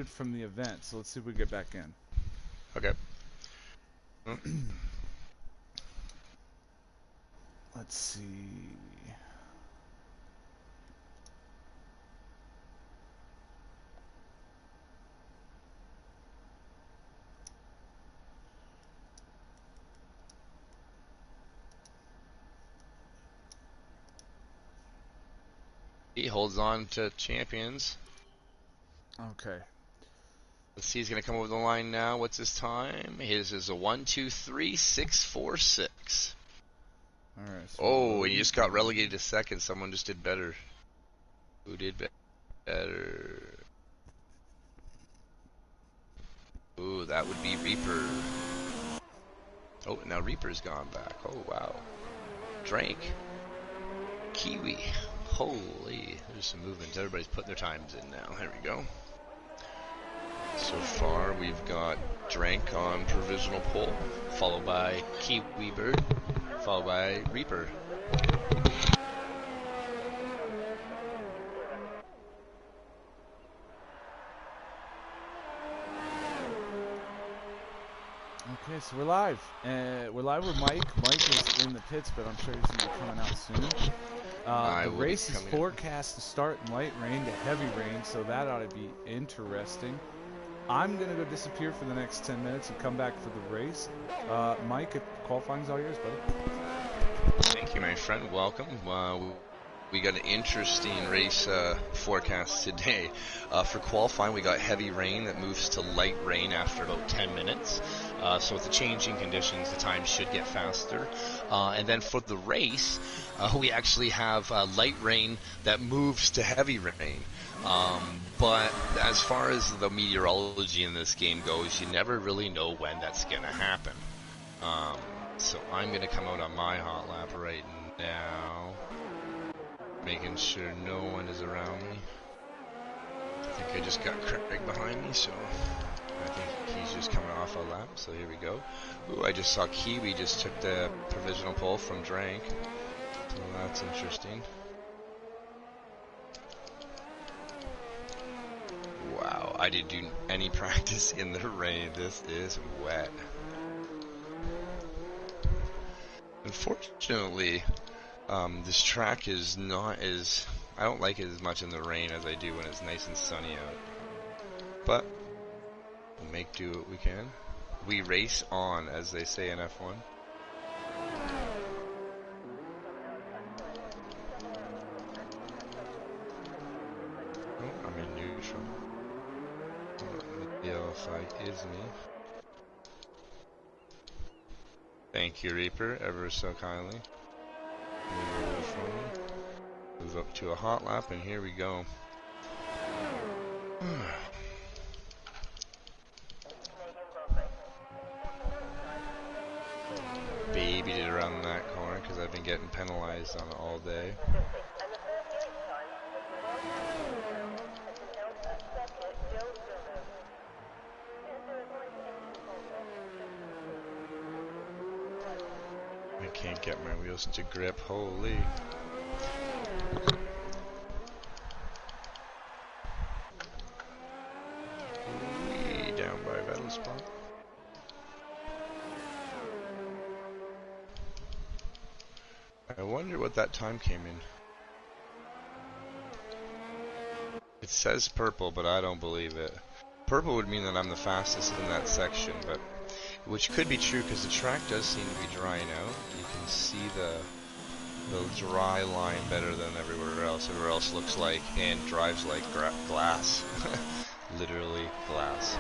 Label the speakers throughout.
Speaker 1: from the event, so let's see if we get back in.
Speaker 2: Okay.
Speaker 1: Let's see.
Speaker 2: He holds on to champions.
Speaker 1: Okay.
Speaker 2: Let's see, he's going to come over the line now. What's his time? His is a 1-2-3-6-4-6.
Speaker 1: Alright. So
Speaker 2: oh, and he just got relegated to second. Someone just did better. Who did better? Ooh, that would be Reaper. Oh, now Reaper's gone back. Oh, wow. Drank. Kiwi. Holy, there's some movement. Everybody's putting their times in now. There we go. So far, we've got Drank on provisional pole, followed by Kiwi Bird, followed by Reaper.
Speaker 1: Okay, so we're live. We're live with Mike. Mike is in the pits, but I'm sure he's going to be coming out soon. The race is forecast to start in light rain to heavy rain, so that ought to be interesting. I'm going to go disappear for the next 10 minutes and come back for the race. Mike, qualifying's all yours, buddy.
Speaker 2: Thank you, my friend. Welcome. We got an interesting race forecast today. For qualifying, we got heavy rain that moves to light rain after about 10 minutes. So with the changing conditions, the time should get faster. And then for the race, we actually have light rain that moves to heavy rain. But as far as the meteorology in this game goes, you never really know when that's going to happen. So I'm going to come out on my hot lap right now, making sure no one is around me. I think I just got Craig behind me, so I think he's just coming off a lap, so here we go. Ooh, I just saw Kiwi just took the provisional pole from Drank, so that's interesting. Wow, I didn't do any practice in the rain. This is wet. Unfortunately, this track is not as... I don't like it as much in the rain as I do when it's nice and sunny out. But we'll make do what we can. We race on, as they say in F1. Oh, I'm in neutral. The yellow flag is me. Thank you, Reaper, ever so kindly. Move over for me. Move up to a hot lap, and here we go. Babied it around that corner because I've been getting penalized on it all day. I can't get my wheels to grip, holy. Way down by Vettel's spot. I wonder what that time came in. It says purple, but I don't believe it. Purple would mean that I'm the fastest in that section, but which could be true because the track does seem to be drying out. You can see the dry line better than everywhere else. Everywhere else looks like and drives like glass. Literally glass.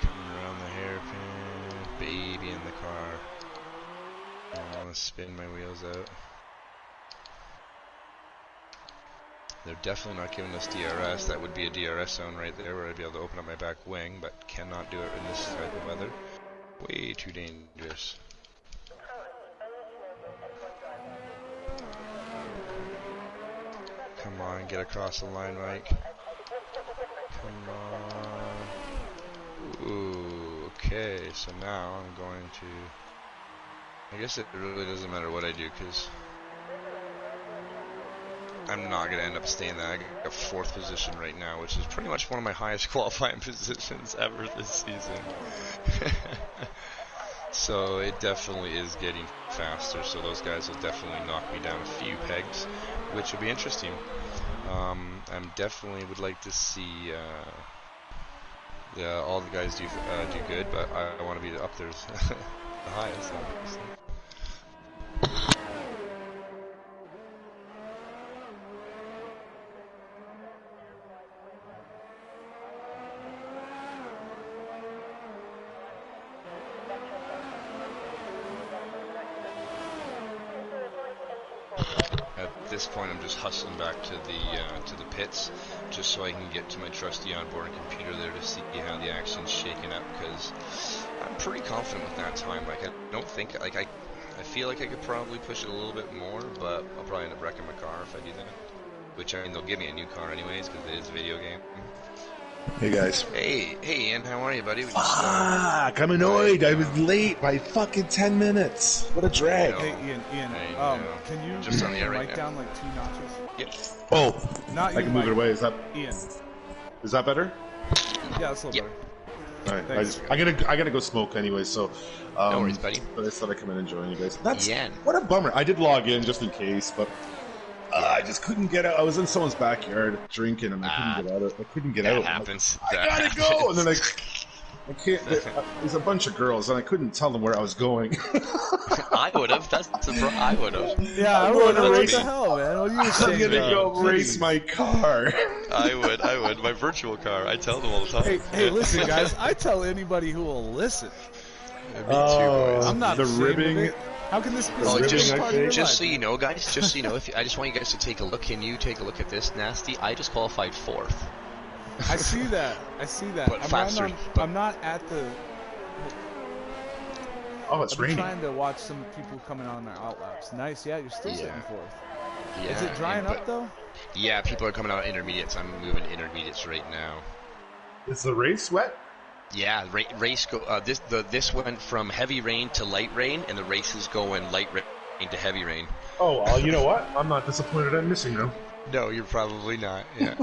Speaker 2: Coming around the hairpin, baby in the car. I want to spin my wheels out. They're definitely not giving us DRS. That would be a DRS zone right there where I'd be able to open up my back wing, but cannot do it in this type of weather. Way too dangerous. Come on, get across the line, Mike. Come on. Ooh, okay, so now I'm going to... I guess it really doesn't matter what I do, because I'm not gonna end up staying there. I got 4th position right now, which is pretty much one of my highest qualifying positions ever this season. So it definitely is getting faster. So those guys will definitely knock me down a few pegs, which will be interesting. I definitely would like to see all the guys do good, but I want to be up there the highest, obviously. At this point, I'm just hustling back to the pits, just so I can get to my trusty onboard computer there to see how the action's shaking up. Because I'm pretty confident with that time. Like, I don't think I feel like I could probably push it a little bit more, but I'll probably end up wrecking my car if I do that. Which, I mean, they'll give me a new car anyways because it is a video game.
Speaker 3: Hey guys.
Speaker 2: Hey Ian, how are you, buddy?
Speaker 3: Fuck, I'm annoyed. I was late by fucking 10 minutes. What a drag.
Speaker 1: Hey Ian, can you
Speaker 2: just on the air
Speaker 1: mic
Speaker 2: right now.
Speaker 1: down like 2 notches?
Speaker 2: Yep.
Speaker 3: Oh,
Speaker 1: Not
Speaker 3: I can move it away. Is that better?
Speaker 1: Yeah, it's a little better.
Speaker 3: All right, I gotta go smoke anyway. So,
Speaker 2: no worries, buddy.
Speaker 3: But I thought I'd come in and join you guys. What a bummer. I did log in just in case, but I just couldn't get out. I was in someone's backyard drinking, and I couldn't get out.
Speaker 2: That happens.
Speaker 3: I gotta go, and then I can't. There's a bunch of girls, and I couldn't tell them where I was going.
Speaker 2: I would have. I would have.
Speaker 1: Yeah, I would have. What the hell, man? What are you saying?
Speaker 3: I'm gonna go race my car.
Speaker 2: I would. My virtual car. I tell them all the time.
Speaker 1: Hey, listen, guys. I tell anybody who will listen.
Speaker 2: Me too, boys.
Speaker 1: I'm not
Speaker 3: the ribbing.
Speaker 1: How can this be
Speaker 2: just so you know, guys, just so you know, I just want you guys to take a look. Can you take a look at this, Nasty? I just qualified 4th.
Speaker 1: I see that. But I'm not at the...
Speaker 3: Oh, it's raining.
Speaker 1: I'm trying to watch some people coming on their outlaps. Nice, yeah, you're still sitting 4th.
Speaker 2: Yeah,
Speaker 1: is it drying up, though?
Speaker 2: Yeah, people are coming out intermediates. I'm moving intermediates right now.
Speaker 3: Is the race wet?
Speaker 2: Yeah, race go. This went from heavy rain to light rain, and the race is going light rain to heavy rain.
Speaker 3: Oh, well, you know what? I'm not disappointed I'm missing them.
Speaker 2: No, you're probably not. Yeah,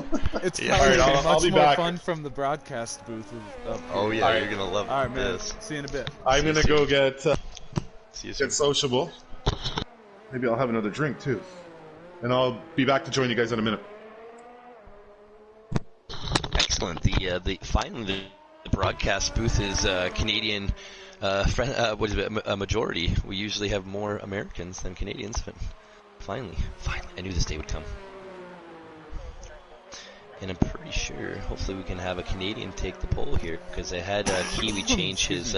Speaker 1: it's probably
Speaker 3: I'll be
Speaker 1: more
Speaker 3: back.
Speaker 1: fun from the broadcast booth.
Speaker 2: Oh yeah, you're gonna love
Speaker 1: All right,
Speaker 2: this.
Speaker 1: Man. See you in a bit.
Speaker 3: I'm gonna go get
Speaker 2: get
Speaker 3: sociable. Maybe I'll have another drink too, and I'll be back to join you guys in a minute.
Speaker 2: Excellent. Finally the broadcast booth is Canadian. What is it? A majority. We usually have more Americans than Canadians, but finally, I knew this day would come. And I'm pretty sure, hopefully, we can have a Canadian take the pole here, because I had Kiwi change his.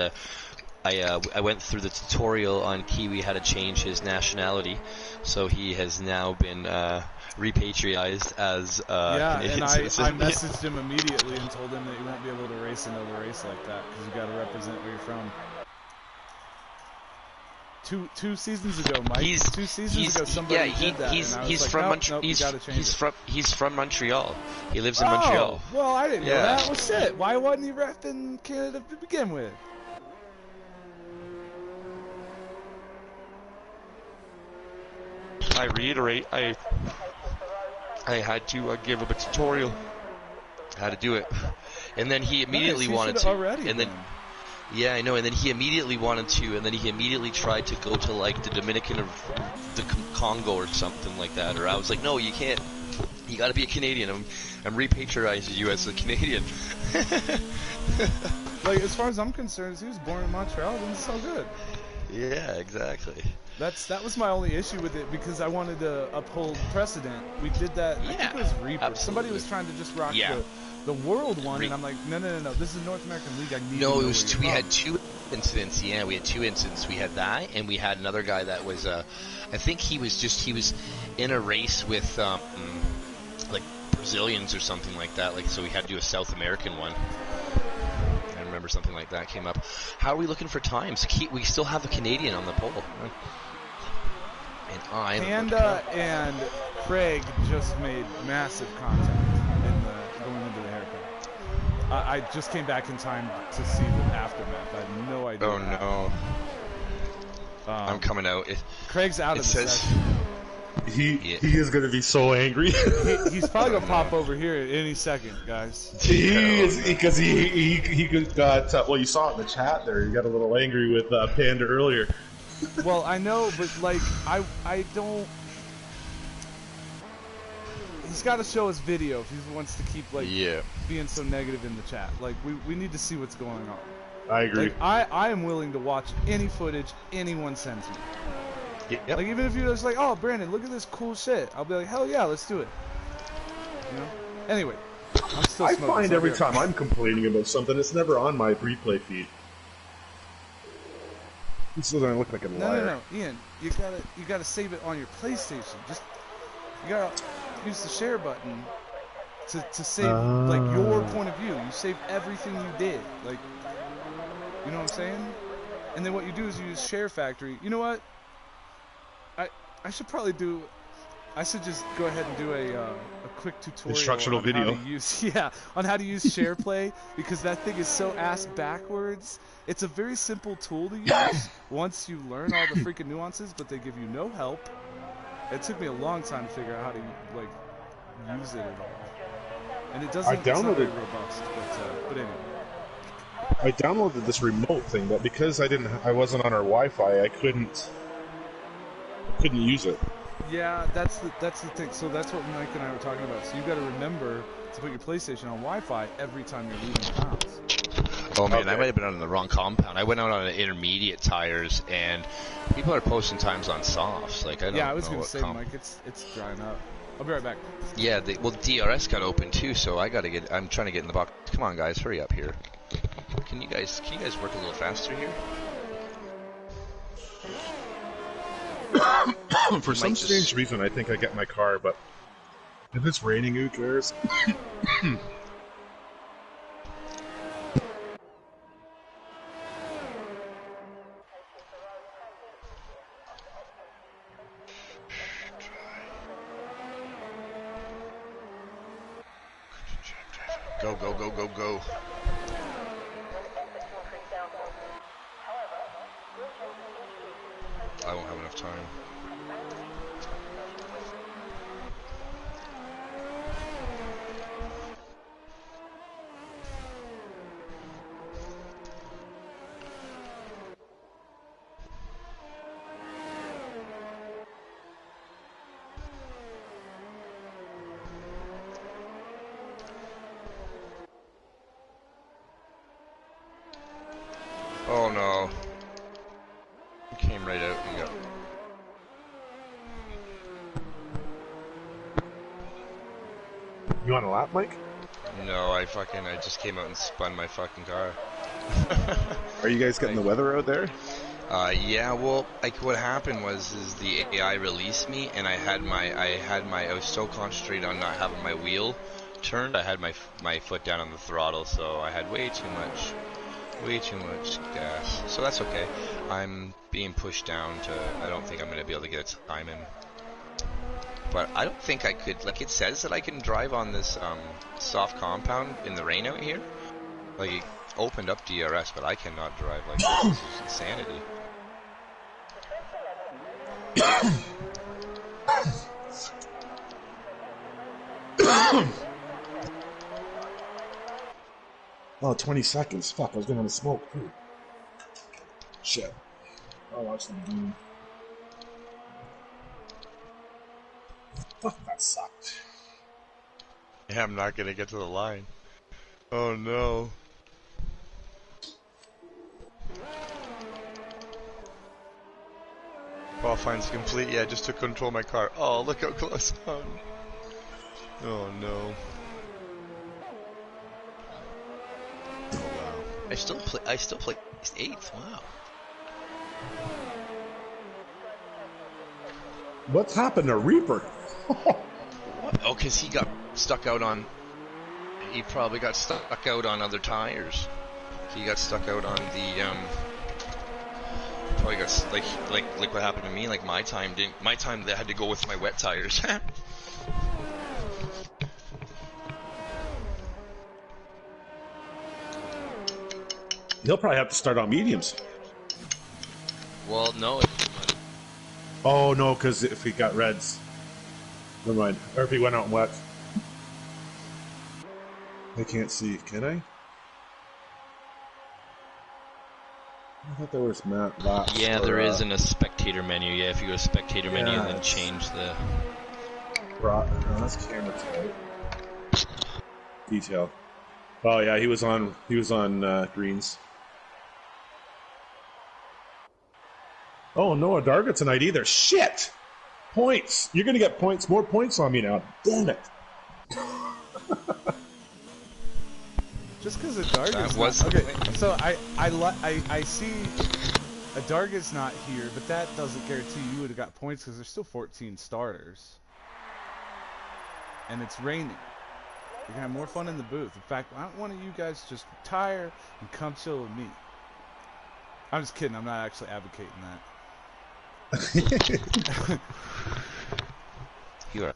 Speaker 2: I went through the tutorial on Kiwi how to change his nationality, so he has now been repatriated as Canadian citizen.
Speaker 1: And I messaged him immediately and told him that you won't be able to race another race like that because you got to represent where you're from. Two seasons ago, Mike. Two seasons ago, somebody did that. He's from Montreal.
Speaker 2: He's from Montreal. He lives in Montreal.
Speaker 1: Well, I didn't know that. Well, shit. Why wasn't he repping Canada to begin with?
Speaker 4: I reiterate, I had to give him a tutorial
Speaker 2: how to do it, and then he immediately wanted to. And then, yeah, I know. And then he immediately wanted to, and then he immediately tried to go to like the Dominican or the Congo or something like that. Or I was like, no, you can't. You got to be a Canadian. I'm repatriating you as a Canadian.
Speaker 1: Like, as far as I'm concerned, he was born in Montreal, then it's all good.
Speaker 2: Yeah, exactly.
Speaker 1: That was my only issue with it, because I wanted to uphold precedent. We did that. I think it was Reaper.
Speaker 2: Absolutely.
Speaker 1: Somebody was trying to just rock the world one, and I'm like, no. This is North American League. I need.
Speaker 2: No, it was we had 2 incidents. Yeah, we had 2 incidents. We had that, and we had another guy that was. I think he was in a race with like Brazilians or something like that. Like, so we had to do a South American one. I remember something like that came up. How are we looking for times? We still have a Canadian on the pole. And
Speaker 1: Panda and Craig just made massive contact going into the hairpin. I just came back in time to see the aftermath. I had no idea.
Speaker 2: Oh no! I'm coming out.
Speaker 1: Craig's out of the session.
Speaker 3: He is going to be so angry.
Speaker 1: He's probably going to pop over here at any second, guys.
Speaker 3: He is, because he got, well, you saw it in the chat there. He got a little angry with Panda earlier.
Speaker 1: Well, I know, but, like, I don't... He's got to show us video if he wants to keep, like, being so negative in the chat. Like, we need to see what's going on.
Speaker 3: I agree.
Speaker 1: Like, I am willing to watch any footage anyone sends me.
Speaker 2: Yep.
Speaker 1: Like, even if you're just like, oh, Brandon, look at this cool shit. I'll be like, hell yeah, let's do it. You know? Anyway, I'm still smoking.
Speaker 3: I find every time I'm complaining about something, it's never on my replay feed. This doesn't look like a liar.
Speaker 1: No, Ian, you gotta save it on your PlayStation. Just you gotta use the share button to save like your point of view. You save everything you did, like, you know what I'm saying? And then what you do is you use Share Factory. You know what? I should probably do. I should just go ahead and do a quick tutorial
Speaker 3: instructional
Speaker 1: on
Speaker 3: video.
Speaker 1: How to use, on how to use SharePlay, because that thing is so ass backwards. It's a very simple tool to use once you learn all the freaking nuances, but they give you no help. It took me a long time to figure out how to like use it at all, and it doesn't. It's not very robust, but anyway.
Speaker 3: I downloaded this remote thing, but because I wasn't on our Wi-Fi, I couldn't use it.
Speaker 1: Yeah, that's the thing. So that's what Mike and I were talking about. So you got to remember to put your PlayStation on Wi-Fi every time you're leaving the house.
Speaker 2: Oh man, I might have been on the wrong compound. I went out on the intermediate tires, and people are posting times on softs. Like I don't know.
Speaker 1: Yeah, I was gonna say, Mike, it's drying up. I'll be right back.
Speaker 2: Yeah, DRS got open too, so I'm trying to get in the box. Come on, guys, hurry up here. Can you guys work a little faster here?
Speaker 3: For some strange reason, I think I get my car, but if it's raining, who cares?
Speaker 2: Go, go, go, go, go. I won't have enough time. Oh no. It came right out and got...
Speaker 3: You on a lap, Mike?
Speaker 2: No, I just came out and spun my fucking car.
Speaker 3: Are you guys getting the weather out there?
Speaker 2: Yeah, well, like what happened was the AI released me, and I was so concentrated on not having my wheel turned, I had my foot down on the throttle, so I had way too much gas. So that's okay. I'm being pushed down to, I don't think I'm going to be able to get a time in. But I don't think I could, like it says that I can drive on this soft compound in the rain out here. Like it opened up DRS, but I cannot drive like this. This is insanity.
Speaker 3: Oh, 20 seconds. Fuck, I was going to smoke too. Shit. I'll watch the game. Fuck, that sucked.
Speaker 2: Yeah, I'm not gonna get to the line. Oh no. Qualifying's complete. Yeah, I just took control of my car. Oh, look how close I am. Oh no. Oh wow. I still play 8th. Wow.
Speaker 3: What's happened to Reaper?
Speaker 2: What? Oh, because he got stuck out on... He probably got stuck out on other tires. He got stuck out on the... Probably got... Like what happened to me, like my time didn't... My time, they had to go with my wet tires.
Speaker 3: He'll probably have to start on mediums.
Speaker 2: Well, no.
Speaker 3: Oh, no, because if he got reds... Never mind. Or if he went out wet. I can't see. Can I? I thought there was laps.
Speaker 2: Yeah, there is in a spectator menu. Yeah, if you go to spectator menu and then
Speaker 3: it's...
Speaker 2: change the...
Speaker 3: No, that's camera type. Detail. Oh yeah, he was on greens. Oh, no Adarga tonight either. Shit! Points! You're gonna get points, more points on me now. Damn it.
Speaker 1: Just because Adarga's not... Okay, so I see Adarga's not here, but that doesn't guarantee you would have got points because there's still 14 starters. And it's raining. You're going to have more fun in the booth. In fact, why don't one of you guys just retire and come chill with me? I'm just kidding. I'm not actually advocating that.
Speaker 2: You are.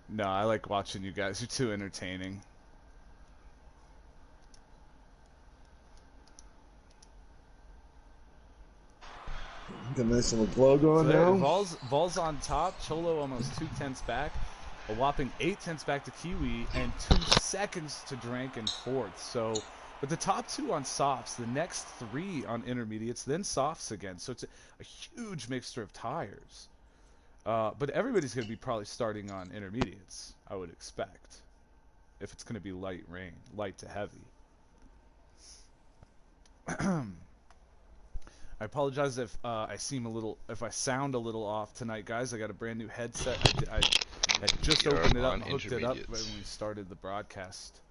Speaker 1: No, I like watching you guys. You're too entertaining.
Speaker 3: Got a nice little glow going now.
Speaker 1: Vol's on top. Cholo almost 2 tenths back. A whopping 8 tenths back to Kiwi, and 2 seconds to Drank in 4th. So, but the top 2 on softs, the next 3 on intermediates, then softs again. So it's a huge mixture of tires. But everybody's going to be probably starting on intermediates, I would expect, if it's going to be light rain, light to heavy. I apologize if I sound a little off tonight, guys. I got a brand new headset. I had just opened it up and hooked it up when we started the broadcast.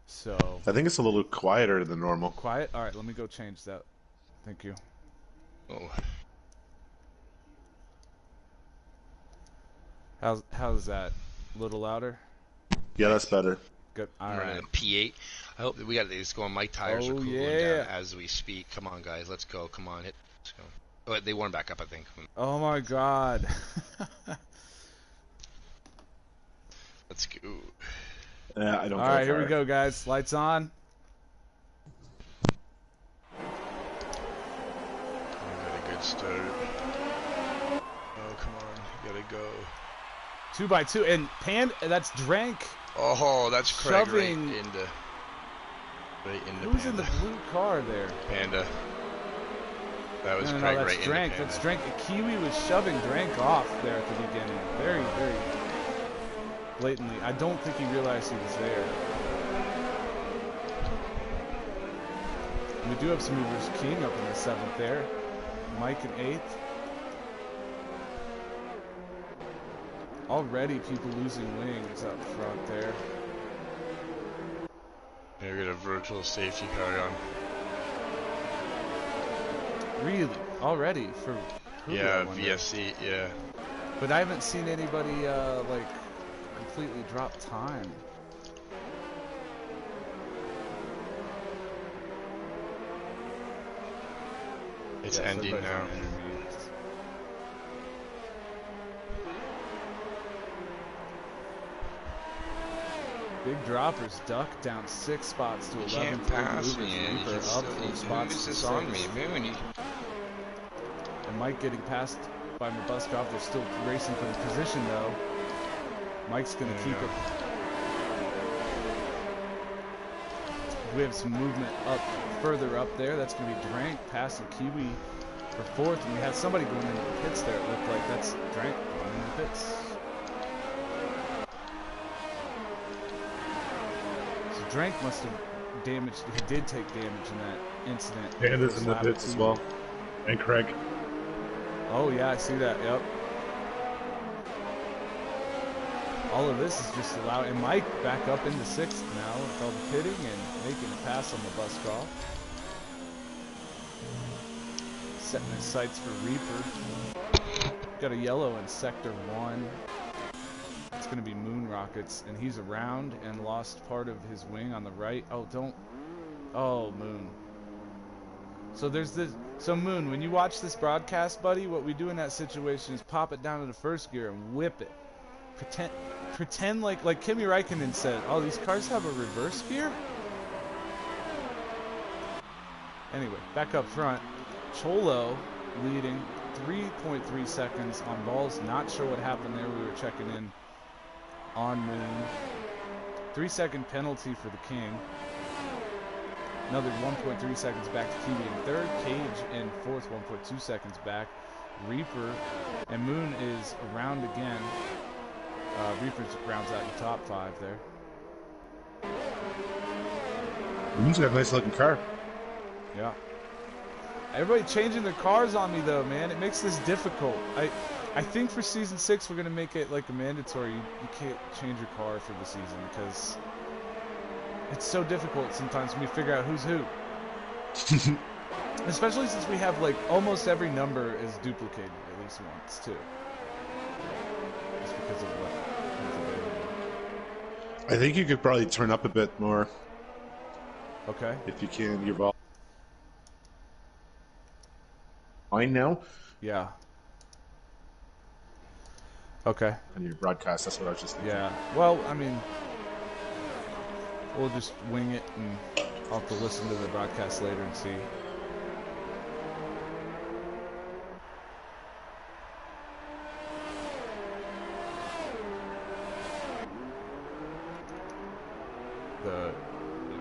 Speaker 1: So
Speaker 3: I think it's a little quieter than normal.
Speaker 1: Quiet? All right, let me go change that. Thank you.
Speaker 2: Oh.
Speaker 1: How's that? A little louder?
Speaker 3: Yeah, that's better.
Speaker 1: Good. All
Speaker 2: right.
Speaker 1: right.
Speaker 2: P8. I hope that we got this going. My tires are cooling down as we speak. Come on, guys. Let's go. Come on. Let's go. Oh, they warmed back up, I think.
Speaker 1: Oh, my God.
Speaker 2: Let's go.
Speaker 3: Yeah, I don't.
Speaker 1: All right, here we go, guys. Lights on.
Speaker 2: We got a good start. Oh, come on. You gotta go.
Speaker 1: 2x2. And that's Drank.
Speaker 2: Oh, that's Craig
Speaker 1: shoving...
Speaker 2: right into
Speaker 1: Who's
Speaker 2: Panda.
Speaker 1: in the blue car there?
Speaker 2: Panda. That was
Speaker 1: no,
Speaker 2: Craig
Speaker 1: that's
Speaker 2: right
Speaker 1: Drank.
Speaker 2: into
Speaker 1: That's
Speaker 2: Panda.
Speaker 1: Drank. Kiwi was shoving Drank off there at the beginning. Very, very blatantly. I don't think he realized he was there. And we do have some movers. King up in the 7th there. Mike in 8th. Already people losing wings up front there.
Speaker 2: Yeah, we got a virtual safety car on.
Speaker 1: Really? Already? For
Speaker 2: yeah, VFC, yeah.
Speaker 1: But I haven't seen anybody, like, completely drop time.
Speaker 2: It's ending now.
Speaker 1: Big droppers duck down 6 spots to 11.
Speaker 2: You can't pass me, man. You
Speaker 1: up 4 spots.
Speaker 2: Who's this on me, man?
Speaker 1: And Mike getting passed by Mabuskov. They're still racing for the position, though. Mike's going to keep it. We have some movement up further up there. That's going to be Drank passing Kiwi for 4th. And we had somebody going into the pits there. It looked like that's Drank going in the pits. Drank must have damaged. He did take damage in that incident.
Speaker 3: Panda's in the pits as well. And Craig.
Speaker 1: Oh, yeah, I see that. Yep. All of this is just allowing. And Mike back up into 6th now with all the pitting and making a pass on the bus call. Setting his sights for Reaper. Got a yellow in Sector 1. It's going to be Moon Rockets, and he's around and lost part of his wing on the right. Oh, don't. Oh, Moon. So there's this. So Moon, when you watch this broadcast, buddy, what we do in that situation is pop it down to the 1st gear and whip it. Pretend like Kimi Räikkönen said, oh, these cars have a reverse gear? Anyway, back up front. Cholo leading 3.3 seconds on balls. Not sure what happened there. We were checking in on Moon. 3-second penalty for the King. Another 1.3 seconds back to Kiwi in third. Kage in fourth, 1.2 seconds back. Reaper and Moon is around again. Reaper rounds out your top 5 there.
Speaker 3: Moon's got a nice looking car.
Speaker 1: Yeah. Everybody changing their cars on me though, man. It makes this difficult. I think for season 6 we're gonna make it like a mandatory. You can't change your car for the season because it's so difficult sometimes when you figure out who's who. Especially since we have like almost every number is duplicated at least once too. Just because of what.
Speaker 3: I think you could probably turn up a bit more.
Speaker 1: Okay.
Speaker 3: If you can, your volume. Mine now?
Speaker 1: Yeah. Okay.
Speaker 3: On your broadcast, that's what I was just thinking.
Speaker 1: Yeah. Well, I mean, we'll just wing it and I'll have to listen to the broadcast later and see.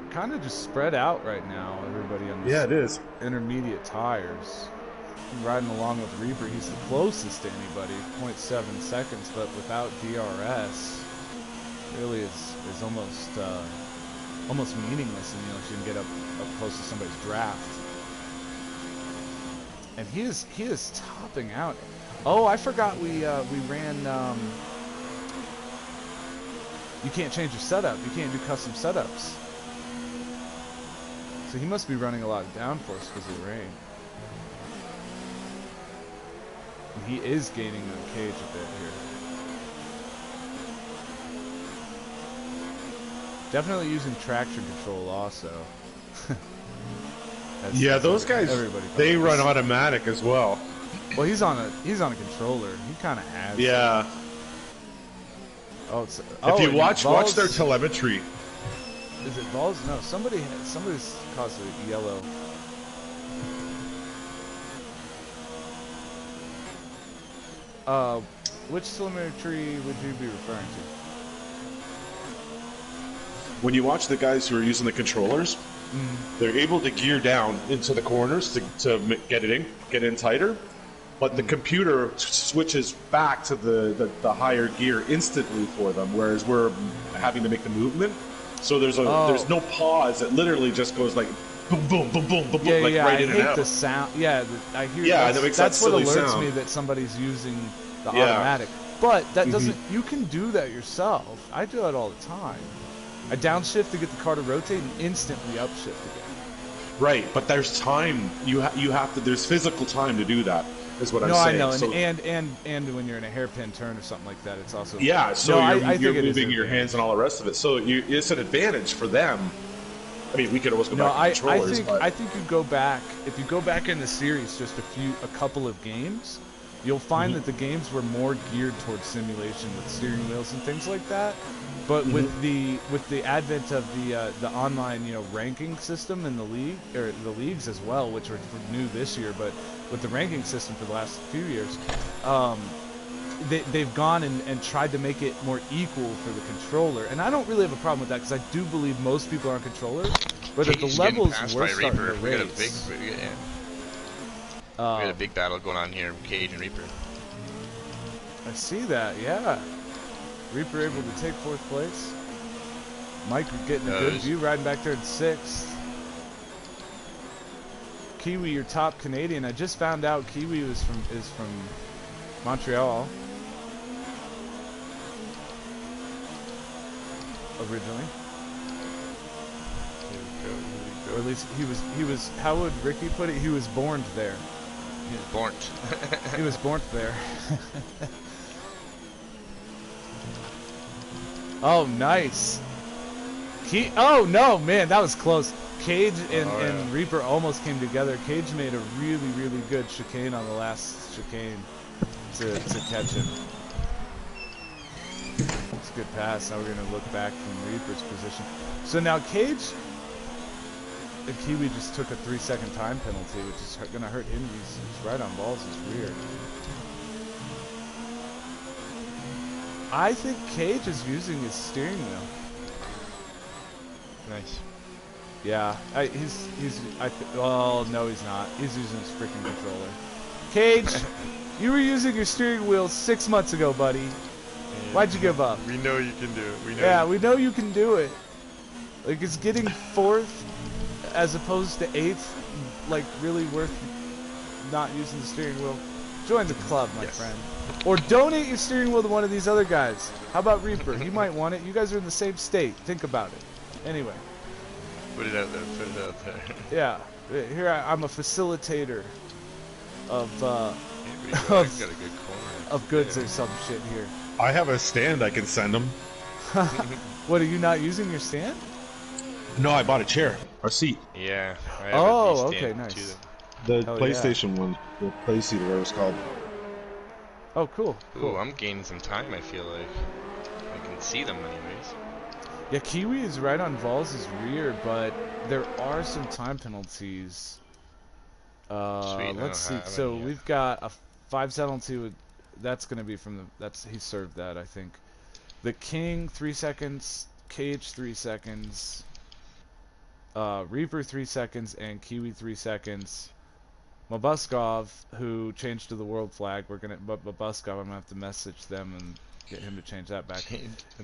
Speaker 1: Kind of just spread out right now, everybody on
Speaker 3: it is
Speaker 1: intermediate tires. Riding along with Reaper, he's the closest to anybody, 0.7 seconds, but without DRS, really is almost meaningless, and you can get up close to somebody's draft. And he is topping out. Oh, I forgot we ran. You can't change your setup. You can't do custom setups. So he must be running a lot of downforce because of the rain. And he is gaining on Kage a bit here. Definitely using traction control also.
Speaker 3: Yeah, those guys, they run automatic as well.
Speaker 1: Well, he's on a controller. He kind of has.
Speaker 3: Yeah.
Speaker 1: Oh,
Speaker 3: if you watch their telemetry.
Speaker 1: Is it balls? No, somebody's caused a yellow. Which telemetry would you be referring to?
Speaker 3: When you watch the guys who are using the controllers, they're able to gear down into the corners to get in tighter, but the computer switches back to the higher gear instantly for them, whereas we're having to make the movement. So there's no pause. It literally just goes like boom, boom, boom, boom, boom,
Speaker 1: yeah,
Speaker 3: like
Speaker 1: yeah,
Speaker 3: right in and out.
Speaker 1: I hate the sound. Yeah, I hear.
Speaker 3: Yeah, that makes
Speaker 1: that's
Speaker 3: that silly
Speaker 1: what alerts
Speaker 3: sound.
Speaker 1: me that somebody's using the automatic. But that doesn't. You can do that yourself. I do that all the time. I downshift to get the car to rotate and instantly upshift again.
Speaker 3: Right, but there's time. You have to. There's physical time to do that. Is what I'm saying.
Speaker 1: No, I know,
Speaker 3: so,
Speaker 1: and when you're in a hairpin turn or something like that, it's also
Speaker 3: So you're moving your
Speaker 1: advantage.
Speaker 3: hands and all the rest of it. So it's an advantage for them. I mean, we could always go back to controllers.
Speaker 1: I think you go back if you go back in the series just a couple of games, you'll find that the games were more geared towards simulation with steering wheels and things like that. But with the advent of the online ranking system in the league or the leagues as well, which were new this year, but with the ranking system for the last few years, they've gone and tried to make it more equal for the controller. And I don't really have a problem with that because I do believe most people are on controller, but at the levels we're starting to race.
Speaker 2: We got a big battle going on here, Kage and Reaper.
Speaker 1: I see that, yeah. Reaper able to take 4th place. Mike getting a good view, riding back there in 6th. Kiwi, your top Canadian. I just found out Kiwi is from Montreal originally. Or at least he was. How would Ricky put it? He was born there.
Speaker 2: He was born.
Speaker 1: He was born there. Oh, nice. Oh, no, man, that was close. Kage and Reaper almost came together. Kage made a really, really good chicane on the last chicane to catch him. It's a good pass. Now we're going to look back from Reaper's position. So now Kage, Kiwi just took a 3-second time penalty, which is going to hurt him. He's right on balls. It's weird. I think Kage is using his steering wheel.
Speaker 4: Nice.
Speaker 1: Yeah, well, no, he's not. He's using his freaking controller. Kage, you were using your steering wheel 6 months ago, buddy. Why'd you give up?
Speaker 4: We know you can do it.
Speaker 1: We know you can do it. Like, it's getting 4th as opposed to 8th, like, really worth not using the steering wheel. Join the club, my friend. Or donate your steering wheel to one of these other guys. How about Reaper? He might want it. You guys are in the same state. Think about it. Anyway.
Speaker 4: Put it out there. Put it out there.
Speaker 1: Yeah. Here I'm a facilitator of
Speaker 4: got a good corner.
Speaker 1: Of goods or some shit here.
Speaker 3: I have a stand I can send them.
Speaker 1: What, are you not using your stand?
Speaker 3: No, I bought a chair. A seat.
Speaker 4: Yeah.
Speaker 1: Oh, okay, nice.
Speaker 3: The PlayStation one. The Play Seat, or whatever it's called.
Speaker 1: Oh, cool.
Speaker 4: Ooh, I'm gaining some time, I feel like. I can see them anyways.
Speaker 1: Yeah, Kiwi is right on Vols' rear, but there are some time penalties.
Speaker 4: Sweet,
Speaker 1: let's see. So we've got a 5 penalty with, that's going to be from the, he served that, I think. The King, 3 seconds. Kage, 3 seconds. Reaper, 3 seconds. And Kiwi, 3 seconds. Mabuskov, who changed to the world flag, Mabuskov, I'm going to have to message them and get him to change that back.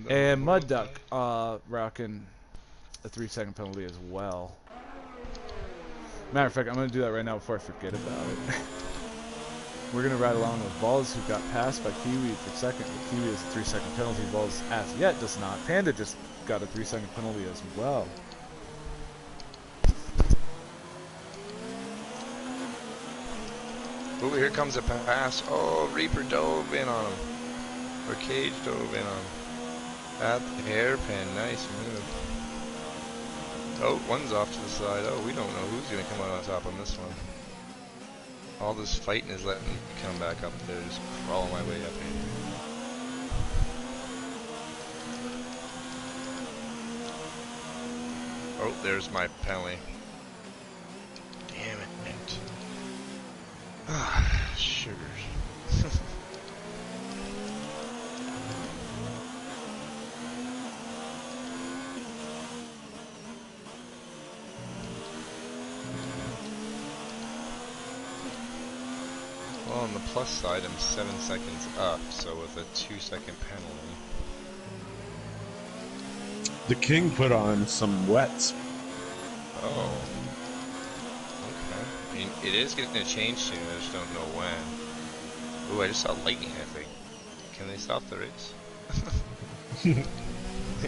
Speaker 1: And Mud Duck, rocking a 3-second penalty as well. Matter of fact, I'm going to do that right now before I forget about it. We're going to ride along with Balls, who got passed by Kiwi for second. Kiwi has a 3-second penalty. Balls, as yet, does not. Panda just got a 3-second penalty as well.
Speaker 4: Ooh, here comes a pass. Oh, Reaper dove in on him. Or Kage dove in on him. At the hairpin. Nice move. Oh, one's off to the side. Oh, we don't know who's going to come out on top on this one. All this fighting is letting me come back up there. Just crawling my way up here. Oh, there's my penalty. Damn it. Ah, sugars. Well, on the plus side, I'm 7 seconds up, so with a 2-second penalty.
Speaker 3: The King put on some wets.
Speaker 4: Oh. I mean, it is going to change soon, I just don't know when. Ooh, I just saw lightning, I think. Can they stop the race?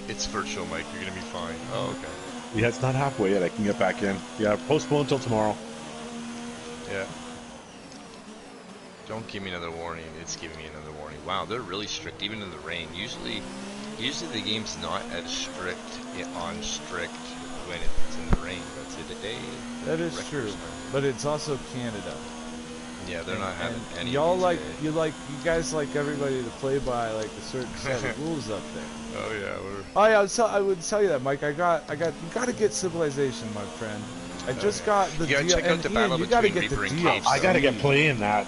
Speaker 4: It's virtual, Mike. You're going to be fine. Oh, okay.
Speaker 3: Yeah, it's not halfway yet. I can get back in. Yeah, postpone until tomorrow.
Speaker 4: Yeah. Don't give me another warning. It's giving me another warning. Wow, they're really strict, even in the rain. Usually the game's not as strict on strict when it's in the rain, but today...
Speaker 1: That is true, but it's also Canada.
Speaker 4: Yeah, they're not having any.
Speaker 1: Y'all you guys like everybody to play by like a certain set of rules up there.
Speaker 4: Oh yeah,
Speaker 1: I would tell you that, Mike. You gotta get Civilization, my friend. I just got the
Speaker 4: deal. Check out the battle between Reaper and Kage.
Speaker 3: I gotta get playing that.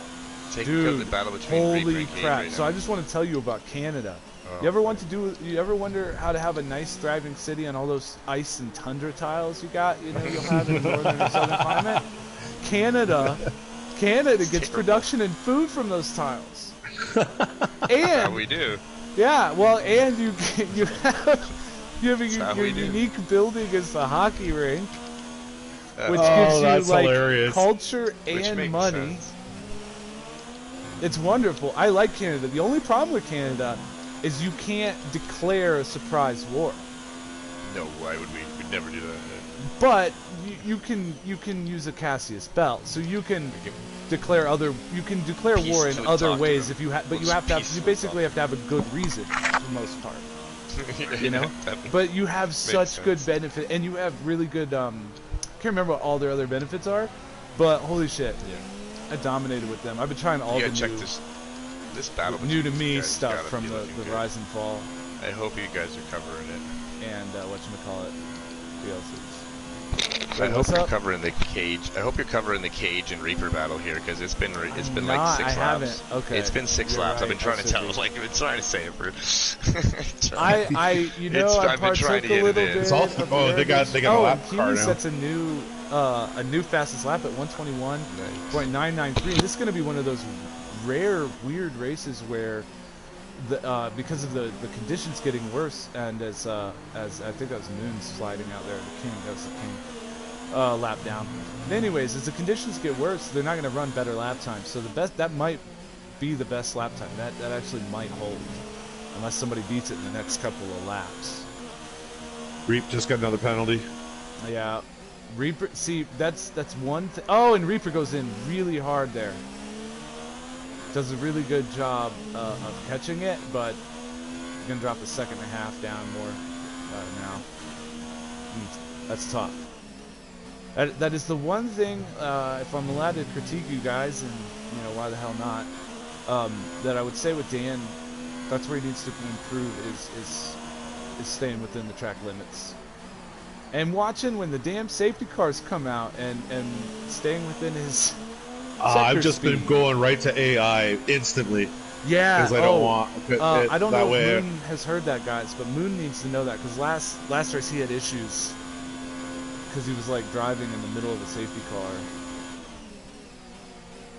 Speaker 1: Dude,
Speaker 4: the battle between
Speaker 1: holy
Speaker 4: Reaper and Kage
Speaker 1: crap!
Speaker 4: right
Speaker 1: So I just want to tell you about Canada.
Speaker 4: Oh,
Speaker 1: You ever wonder how to have a nice thriving city on all those ice and tundra tiles you got? You know you'll have in northern and southern climate. Canada gets production and food from those tiles. And
Speaker 4: we do.
Speaker 1: Yeah, well, and you have your unique building as the hockey rink, which gives you like
Speaker 3: hilarious.
Speaker 1: Culture and money.
Speaker 4: Sense.
Speaker 1: It's wonderful. I like Canada. The only problem with Canada is you can't declare a surprise war.
Speaker 4: No, why would we? We'd never do that.
Speaker 1: But you can use a Cassius belt, so you can declare war in other ways if you but you basically have to have a good reason for the most part. You know? But you have such good benefit, and you have really good I can't remember what all their other benefits are, but holy shit.
Speaker 4: Yeah.
Speaker 1: I dominated with them. I've been trying all the
Speaker 4: check this battle
Speaker 1: new to me stuff from the Rise and Fall.
Speaker 4: I hope you guys are covering it.
Speaker 1: And whatchamacallit, DLCs.
Speaker 2: I hope you're covering the cage. I hope you're covering the cage and Reaper battle here, because it's been like 6 laps.
Speaker 1: Haven't. Okay.
Speaker 2: It's been 6 laps. Right. I've been trying to tell. Like I've been trying to say it for.
Speaker 1: I
Speaker 2: I've been trying to get it in.
Speaker 3: It's also, they got a lap car now.
Speaker 1: Sets a new fastest lap at 121.993. This is going to be one of those rare, weird races where, because of the conditions getting worse, and as I think that was Moon sliding out there, the King, that was the King. Lap down. But anyways, as the conditions get worse, they're not going to run better lap times. So that might be the best lap time. That actually might hold, unless somebody beats it in the next couple of laps.
Speaker 3: Reap just got another penalty.
Speaker 1: Yeah, Reaper. See, that's one thing. Oh, and Reaper goes in really hard there. Does a really good job of catching it, but you're gonna drop the second and a half down more now. That's tough. That is the one thing, if I'm allowed to critique you guys, and why the hell not, that I would say with Dan, that's where he needs to improve is staying within the track limits. And watching when the damn safety cars come out and staying within his
Speaker 3: I've just been going right to AI instantly.
Speaker 1: Yeah.
Speaker 3: Because I don't want
Speaker 1: I don't know if Moon has heard that, guys, but Moon needs to know that, because last race he had issues. Because he was like driving in the middle of a safety car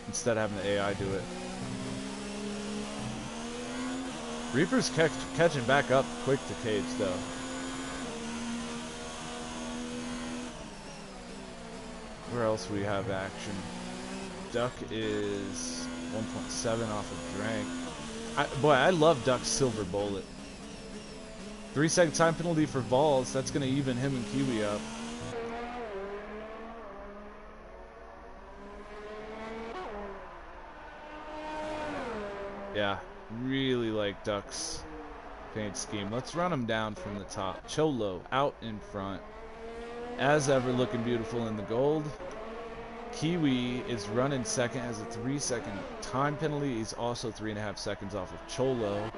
Speaker 1: instead of having the AI do it. Reaper's catching back up quick to Kage though. Where else do we have action? Duck is 1.7 off of Drank. I love Duck's silver bullet. 3-second time penalty for Vols. That's going to even him and Kiwi up. Yeah, really like Duck's paint scheme. Let's run him down from the top. Cholo out in front. As ever, looking beautiful in the gold. Kiwi is running second, has a 3-second time penalty. He's also 3.5 seconds off of Cholo.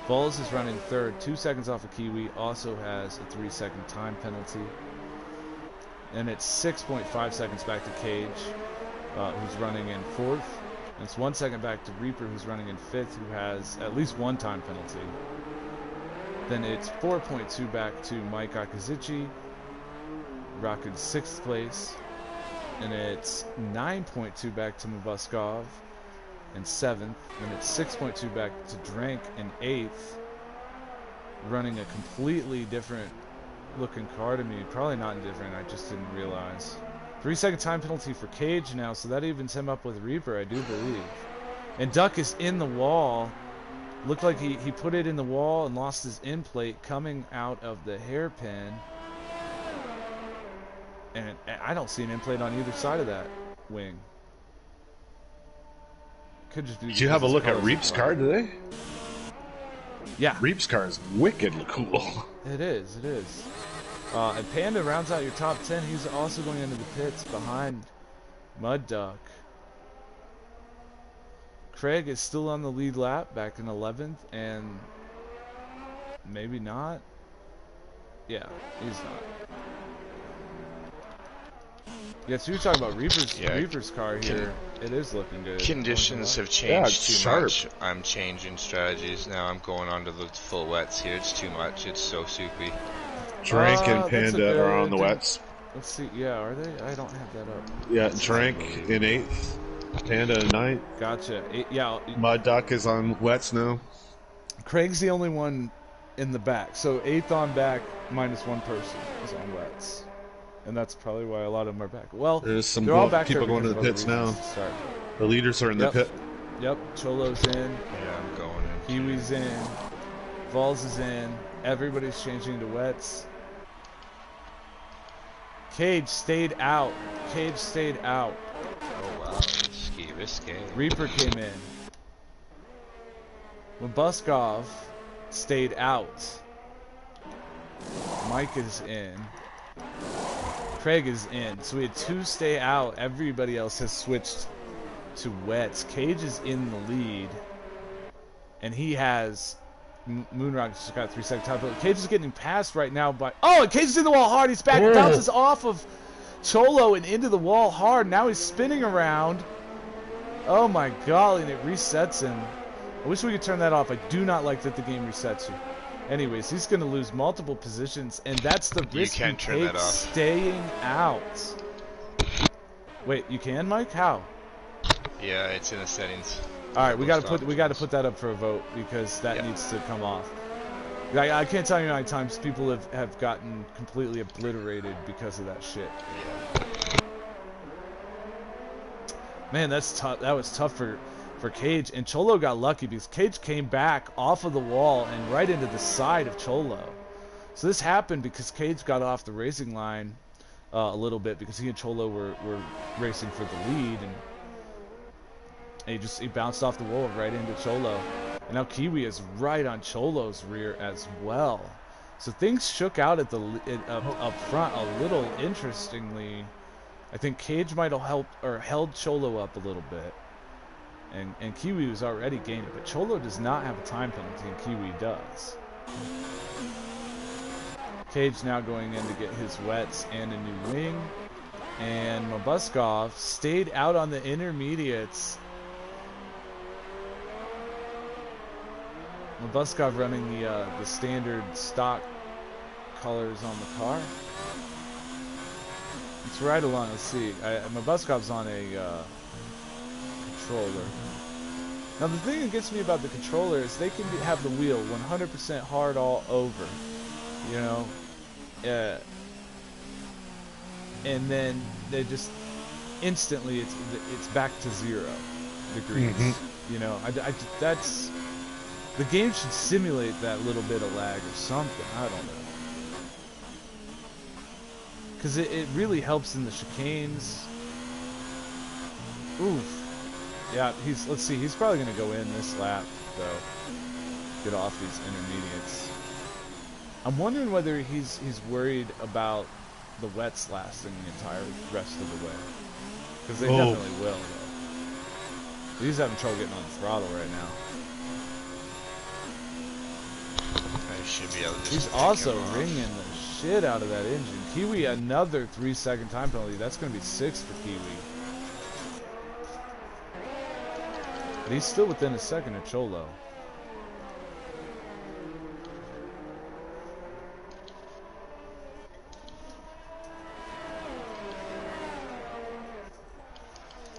Speaker 1: Vols is running third, 2 seconds off of Kiwi, also has a 3-second time penalty. And it's 6.5 seconds back to Kage, who's running in fourth. And it's 1 second back to Reaper, who's running in fifth, who has at least one time penalty. Then it's 4.2 back to Mike Akazici, rocking 6th place. And it's 9.2 back to Mubaskov in 7th. And it's 6.2 back to Drank in 8th. Running a completely different looking car to me. Probably not different, I just didn't realize. 3-second time penalty for Kage now, so that evens him up with Reaper, I do believe. And Duck is in the wall. Looked like he put it in the wall and lost his end plate coming out of the hairpin. And I don't see an end plate on either side of that wing. Could just be.
Speaker 3: Did you have a look at Reap's car today?
Speaker 1: Yeah.
Speaker 3: Reap's car is wicked cool.
Speaker 1: It is, it is. And Panda rounds out your top 10. He's also going into the pits behind Mud Duck. Craig is still on the lead lap, back in 11th, and maybe not. Yeah, he's not. Yeah, so you're talking about Reaper's car here. It is looking good.
Speaker 2: Conditions have changed too much. I'm changing strategies now. I'm going on to the full wets here. It's too much. It's so soupy.
Speaker 3: Drank and Panda are on the wets.
Speaker 1: Let's see. Yeah, are they? I don't have that up.
Speaker 3: Yeah, Drank in 8th. Panda in 9th.
Speaker 1: Gotcha. Yeah.
Speaker 3: Mud Duck is on wets now.
Speaker 1: Craig's the only one in the back. So 8th on back minus one person is on wets. And that's probably why a lot of them are back. Well,
Speaker 3: there's some
Speaker 1: all back
Speaker 3: people going to the pits now. The leaders are in the pit.
Speaker 1: Yep, Cholo's in.
Speaker 2: Yeah, I'm going in.
Speaker 1: Kiwi's in. Vols is in. Everybody's changing to wets. Kage stayed out. Kage stayed out.
Speaker 2: Oh wow, risky.
Speaker 1: Reaper came in. Mubaskov stayed out. Mike is in. Craig is in. So we had 2 stay out. Everybody else has switched to wets. Kage is in the lead. And he has... Moonrock just got 3-second time. But Kage is getting passed right now by... Oh, and Kage is in the wall hard. He's back. Bounces off of Cholo and into the wall hard. Now he's spinning around. Oh my golly, and it resets him. I wish we could turn that off. I do not like that the game resets you. Anyways, he's going to lose multiple positions, and that's the risk you take staying out. Wait, you can, Mike? How?
Speaker 2: Yeah, it's in the settings.
Speaker 1: All right, we got to put that up for a vote because that needs to come off. I can't tell you how many times people have gotten completely obliterated because of that shit.
Speaker 2: Yeah.
Speaker 1: Man, that's tough. That was tough for Kage, and Cholo got lucky because Kage came back off of the wall and right into the side of Cholo. So this happened because Kage got off the racing line a little bit because he and Cholo were racing for the lead, and he bounced off the wall right into Cholo. And now Kiwi is right on Cholo's rear as well. So things shook out at up front a little interestingly. I think Kage might have held Cholo up a little bit. And Kiwi was already gaining, but Cholo does not have a time penalty, and Kiwi does. Kage now going in to get his wets and a new wing. And Mabuskov stayed out on the intermediates. Mabuskov running the standard stock colors on the car. It's right along. Let's see. Mabuskov's on a controller. Now the thing that gets me about the controller is they can have the wheel 100% hard all over, you know, and then they just instantly it's back to 0 degrees. You know, that's. The game should simulate that little bit of lag or something. I don't know. Because it really helps in the chicanes. Oof. Yeah, let's see. He's probably going to go in this lap, though. Get off these intermediates. I'm wondering whether he's worried about the wets lasting the entire rest of the way. Because they definitely will, though. He's having trouble getting on the throttle right now.
Speaker 2: Should be able to
Speaker 1: He's also ringing the shit out of that engine. Kiwi, another 3-second time penalty. That's going to be 6 for Kiwi. But he's still within a second of Cholo.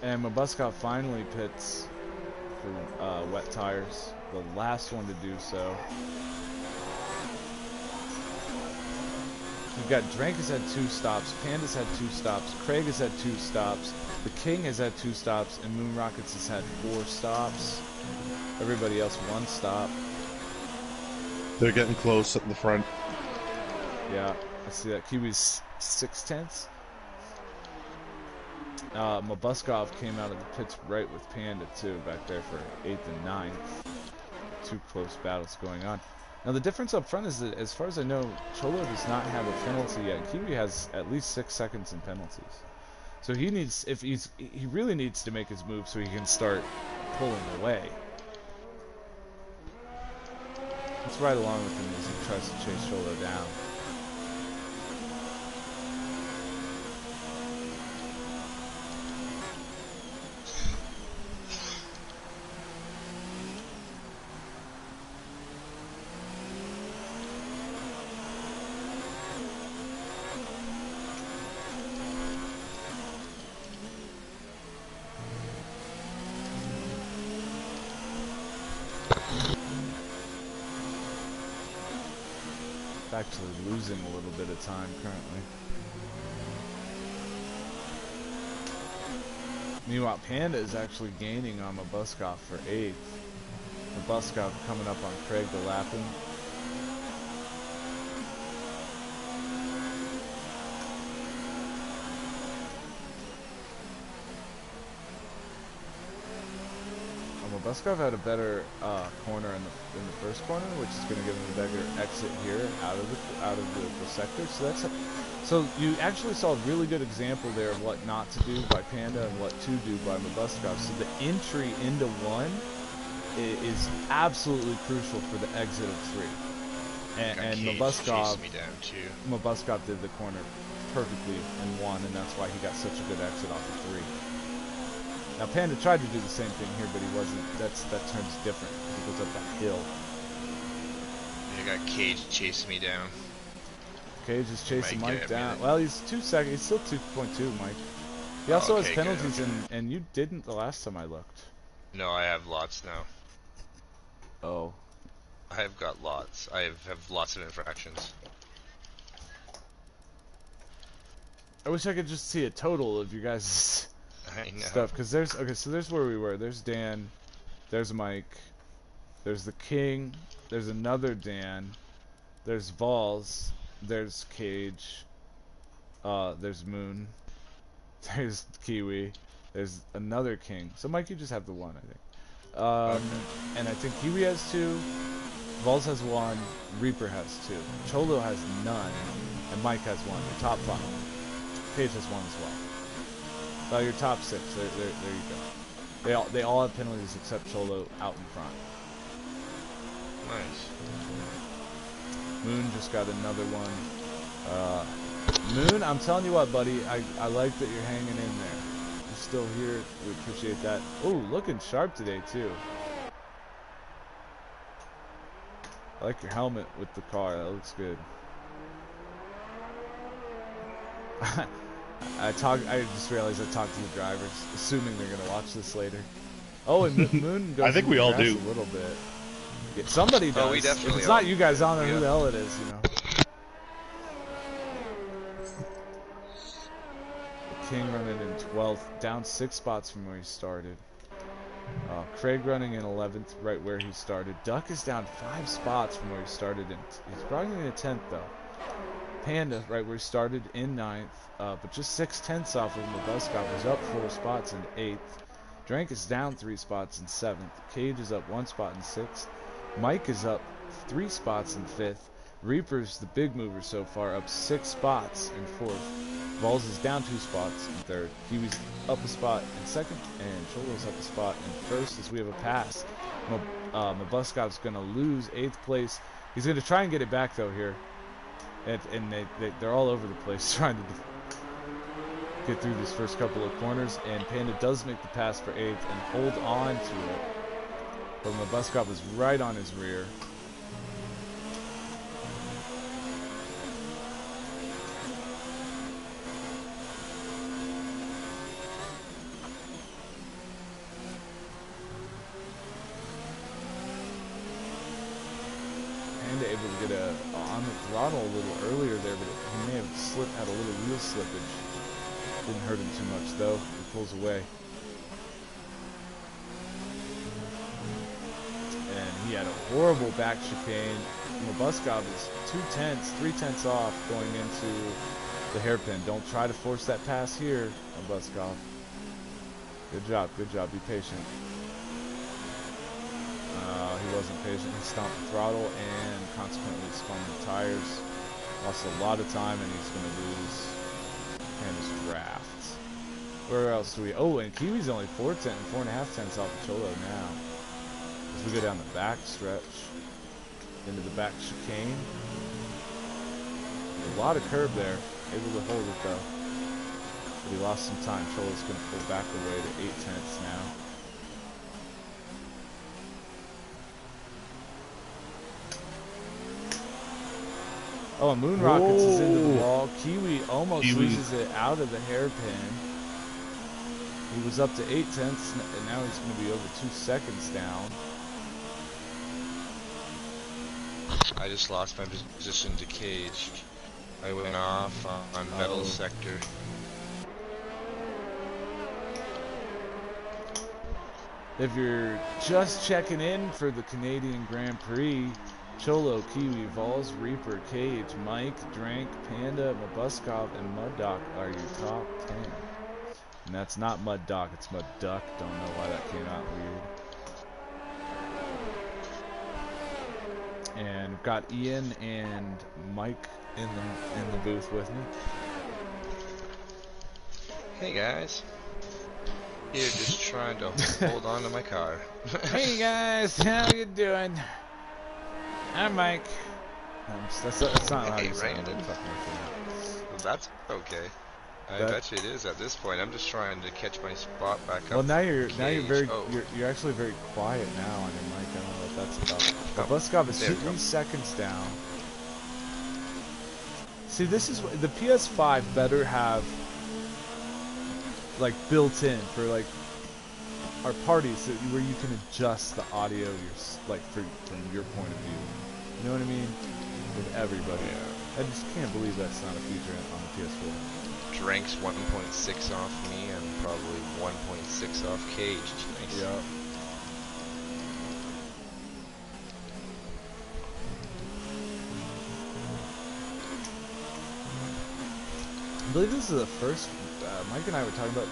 Speaker 1: And Mabuskov finally pits for wet tires. The last one to do so. We've got Drank has had 2 stops, Panda's had 2 stops, Craig has had 2 stops, the King has had 2 stops, and Moon Rockets has had 4 stops. Everybody else 1 stop.
Speaker 3: They're getting close up in the front.
Speaker 1: Yeah, I see that. Kiwi's 6/10. Mabuskov came out of the pits right with Panda too, back there for 8th and 9th. 2 close battles going on. Now the difference up front is that, as far as I know, Cholo does not have a penalty yet. Kiwi has at least 6 seconds in penalties. So he really needs to make his move so he can start pulling away. Let's ride along with him as he tries to chase Cholo down. Actually losing a little bit of time currently. Meanwhile, Panda is actually gaining on Mabuskov for 8th. Mabuskov coming up on Craig to lap him. Mabuskov had a better corner in the first corner, which is going to give him a better exit here out of the sector. So you actually saw a really good example there of what not to do by Panda and what to do by Mabuskov. So the entry into 1 is absolutely crucial for the exit of 3. And Mabuskov did the corner perfectly and won, and that's why he got such a good exit off of 3. Now Panda tried to do the same thing here, but he wasn't. That turn's different. He goes up that hill.
Speaker 2: I got Kage chasing me down.
Speaker 1: Kage is chasing Mike down. Well, he's 2 seconds. He's still 2.2, Mike. He also has penalties, and you didn't the last time I looked.
Speaker 2: No, I have lots now.
Speaker 1: Oh.
Speaker 2: I have got lots. I have lots of infractions.
Speaker 1: I wish I could just see a total of you guys' stuff, because there's so there's where we were. There's Dan, there's Mike, there's the King, there's another Dan, there's Vols, there's Kage, there's Moon, there's Kiwi, there's another King. So Mike, you just have the one, I think. And I think Kiwi has 2, Vols has 1, Reaper has 2, Cholo has none, and Mike has 1. Your top 5. Kage has 1 as well. So your top 6. There you go. They all have penalties except Cholo out in front.
Speaker 2: Nice.
Speaker 1: Moon just got another one. Moon, I'm telling you what, buddy. I like that you're hanging in there. You're still here. We appreciate that. Oh, looking sharp today too. I like your helmet with the car. That looks good. I just realized I talked to the drivers, assuming they're gonna watch this later. Oh, and Moon goes.
Speaker 3: I think we all do
Speaker 1: a little bit. Yeah, somebody does.
Speaker 2: Oh, we definitely.
Speaker 1: If it's not you guys, I don't know who the hell it is. You know. The King running in 12th, down 6 spots from where he started. Craig running in 11th, right where he started. Duck is down 5 spots from where he started. He's probably in 10th though. Panda, right where he started, in 9th, but just 6/10 off of him. The Buzzcop is up 4 spots in 8th. Drank is down 3 spots in 7th. Kage is up 1 spot in 6th. Mike is up 3 spots in 5th. Reaper's the big mover so far, up 6 spots in 4th. Vols is down 2 spots in 3rd. Kiwi's up a spot in 2nd, and Cholo's up a spot in 1st as we have a pass. Buzzcop's going to lose 8th place. He's going to try and get it back though here. And they're all over the place trying to get through this first couple of corners, and Panda does make the pass for 8th and hold on to it. But Buzzcop is right on his rear. Panda able to get on the throttle a little earlier there, but he may have had a little wheel slippage. Didn't hurt him too much though. He pulls away. And he had a horrible back chicane. Buzzcop is 3/10 off going into the hairpin. Don't try to force that pass here, Buzzcop. Good job, be patient. He wasn't patient. He stomped the throttle and consequently spun the tires. Lost a lot of time, and he's going to lose Panda's draft. Where else do we? Oh, and Kiwi's only 4.5 off the Cholo now. As we go down the back stretch into the back chicane. A lot of curb there. Able to hold it though. But he lost some time. Cholo's going to pull back away to 8/10 now. Oh, and Moon Rockets is into the wall. Kiwi almost loses it out of the hairpin. He was up to 8/10, and now he's going to be over 2 seconds down.
Speaker 2: I just lost my position to Kage. I went off on metal sector.
Speaker 1: If you're just checking in for the Canadian Grand Prix, Cholo, Kiwi, Vols, Reaper, Kage, Mike, Drank, Panda, Buzzcop, and Mud Doc are your top 10. And that's not Mud Doc, it's Mud Duck. Don't know why that came out weird. And we've got Ian and Mike in the booth with me.
Speaker 2: Hey guys. Here, just trying to hold on to my car.
Speaker 1: Hey guys, how you doing? I'm Mike. That's not how you sound.
Speaker 4: That's okay. I bet you it is at this point. I'm just trying to catch my spot back up.
Speaker 1: Well, now you're you're actually very quiet now on your mic. I don't know what that's about. The bus stop is 3 seconds down. See, this is the PS5 better have like built in for like our parties where you can adjust the audio from your point of view. You know what I mean? With everybody.
Speaker 4: Yeah.
Speaker 1: I just can't believe that's not a feature on the PS4.
Speaker 4: Drank's 1.6 off me and probably 1.6 off Kage. Nice.
Speaker 1: Yeah. I believe this is the first. Mike and I were talking about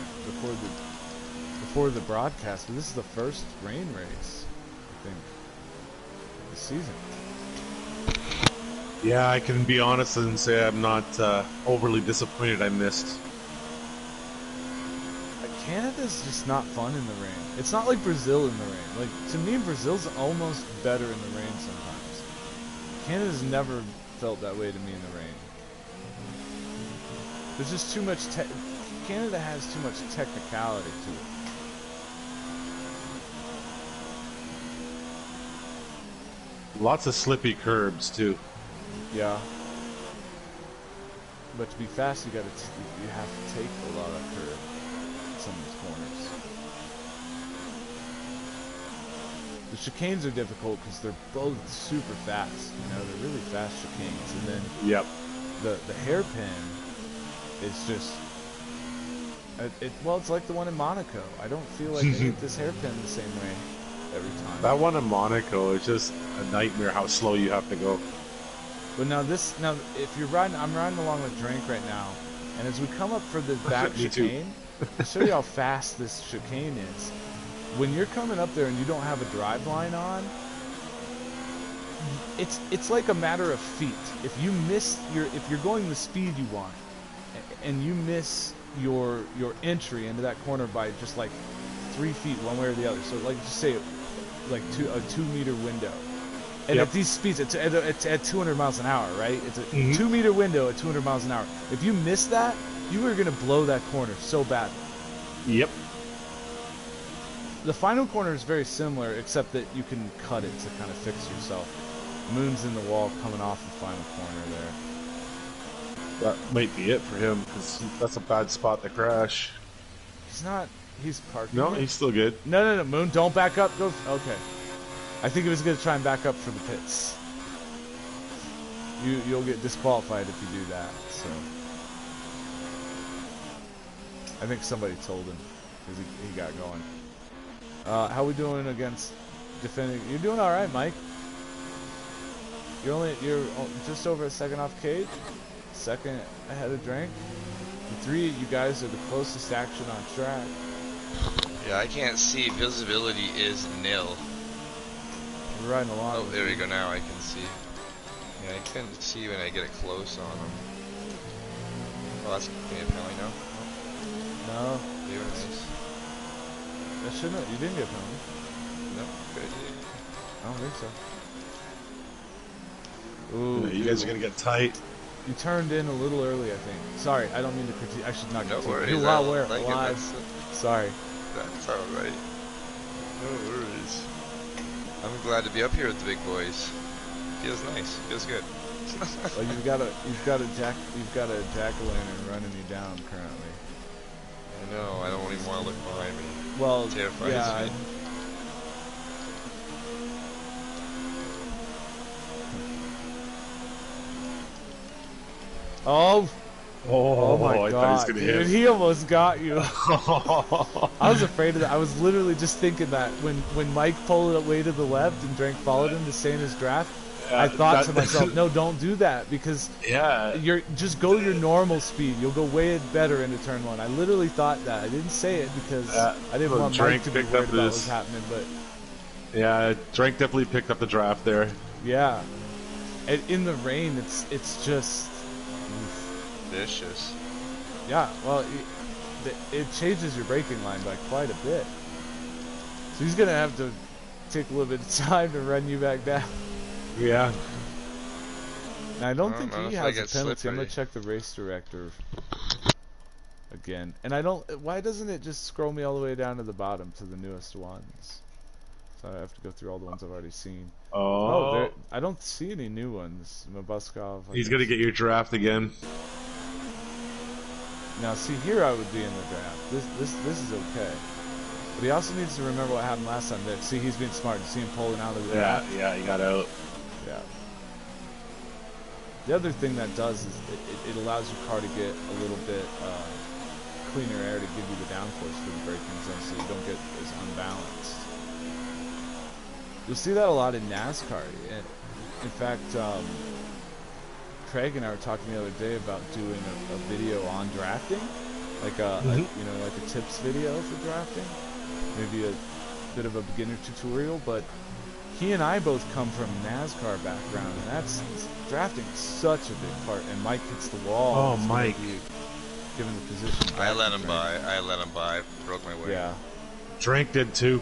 Speaker 1: before the broadcast, but this is the first rain race, I think, this season.
Speaker 3: Yeah, I can be honest and say I'm not overly disappointed I missed.
Speaker 1: Canada's just not fun in the rain. It's not like Brazil in the rain. Like, to me, Brazil's almost better in the rain sometimes. Canada's never felt that way to me in the rain. There's just too much Canada has too much technicality to it.
Speaker 3: Lots of slippy curbs too.
Speaker 1: Yeah. But to be fast, you have to take a lot of curb in some of these corners. The chicanes are difficult because they're both super fast. You know, they're really fast chicanes, and then the hairpin is just it's like the one in Monaco. I don't feel like I hit this hairpin the same way every time.
Speaker 3: That one in Monaco is just a nightmare how slow you have to go.
Speaker 1: But now if you're riding, I'm riding along with Drink right now, and as we come up for the back chicane, I'll show you how fast this chicane is. When you're coming up there and you don't have a drive line on, it's like a matter of feet. If you're going the speed you want, and you miss your entry into that corner by just like 3 feet one way or the other, so like just say like a 2 meter window. And at these speeds, it's at 200 miles an hour, right? It's a 2 meter window at 200 miles an hour. If you miss that, you are going to blow that corner so badly.
Speaker 3: Yep.
Speaker 1: The final corner is very similar, except that you can cut it to kind of fix yourself. Moon's in the wall coming off the final corner there.
Speaker 3: That might be it for him, because that's a bad spot to crash.
Speaker 1: He's parking.
Speaker 3: No, he's still good.
Speaker 1: No, Moon, don't back up. Go. Okay. I think he was going to try and back up for the pits. You'll get disqualified if you do that. So I think somebody told him because he got going. How we doing against defending? You're doing all right, Mike. You're just over a second off Kage, second ahead of Drink. The three of you guys are the closest action on track.
Speaker 4: Yeah, I can't see. Visibility is nil.
Speaker 1: We're riding along.
Speaker 4: Oh, there we go. Now I can see. Yeah, I couldn't see when I get it close on them. Oh, that's gonna be a penalty now.
Speaker 1: No.
Speaker 4: They were nice.
Speaker 1: That shouldn't. You didn't get penalty.
Speaker 4: No, good.
Speaker 1: I don't think so. Ooh,
Speaker 3: you guys are gonna get tight.
Speaker 1: You turned in a little early, I think. Sorry, I don't mean to critique. I should not critique.
Speaker 4: No worries.
Speaker 1: You're alive. Sorry.
Speaker 4: That's alright. No worries. I'm glad to be up here with the big boys. Feels nice. Feels good.
Speaker 1: Well, you've got a jack-o'-lantern running you down currently.
Speaker 4: I know. I don't even want to look behind me.
Speaker 1: Well,
Speaker 4: it terrifies me.
Speaker 1: Oh my God!
Speaker 3: Dude,
Speaker 1: hit. He almost got you. I was afraid of that. I was literally just thinking that when Mike pulled it way to the left and Drink followed him to stay in his draft. I thought to myself, no, don't do that because you're just go your normal speed. You'll go way better into turn one. I literally thought that. I didn't say it because I didn't want Mike to be worried about what was happening. But
Speaker 3: yeah, Drink definitely picked up the draft there.
Speaker 1: Yeah, and in the rain, it's just
Speaker 4: vicious.
Speaker 1: Yeah, well, it changes your braking line by quite a bit. So he's gonna have to take a little bit of time to run you back down.
Speaker 3: Yeah.
Speaker 1: And I don't think he has a penalty. I'm gonna check the race director again. And I don't. Why doesn't it just scroll me all the way down to the bottom to the newest ones? So I have to go through all the ones I've already seen.
Speaker 3: Oh,
Speaker 1: I don't see any new ones. Mabuskov.
Speaker 3: He's gonna get your draft again.
Speaker 1: Now, see, here I would be in the draft. This is okay. But he also needs to remember what happened last time. See, he's being smart. You see him pulling out of the draft?
Speaker 3: Yeah, he got out.
Speaker 1: Yeah. The other thing that does is it allows your car to get a little bit cleaner air to give you the downforce for the braking zone so you don't get as unbalanced. You'll see that a lot in NASCAR. And in fact, Craig and I were talking the other day about doing a video on drafting, like like a tips video for drafting, maybe a bit of a beginner tutorial. But he and I both come from NASCAR background, and that's drafting is such a big part. And Mike hits the wall.
Speaker 3: Oh, Mike!
Speaker 1: Given the position.
Speaker 2: I let him by. Broke my way.
Speaker 1: Yeah.
Speaker 3: Drank did too.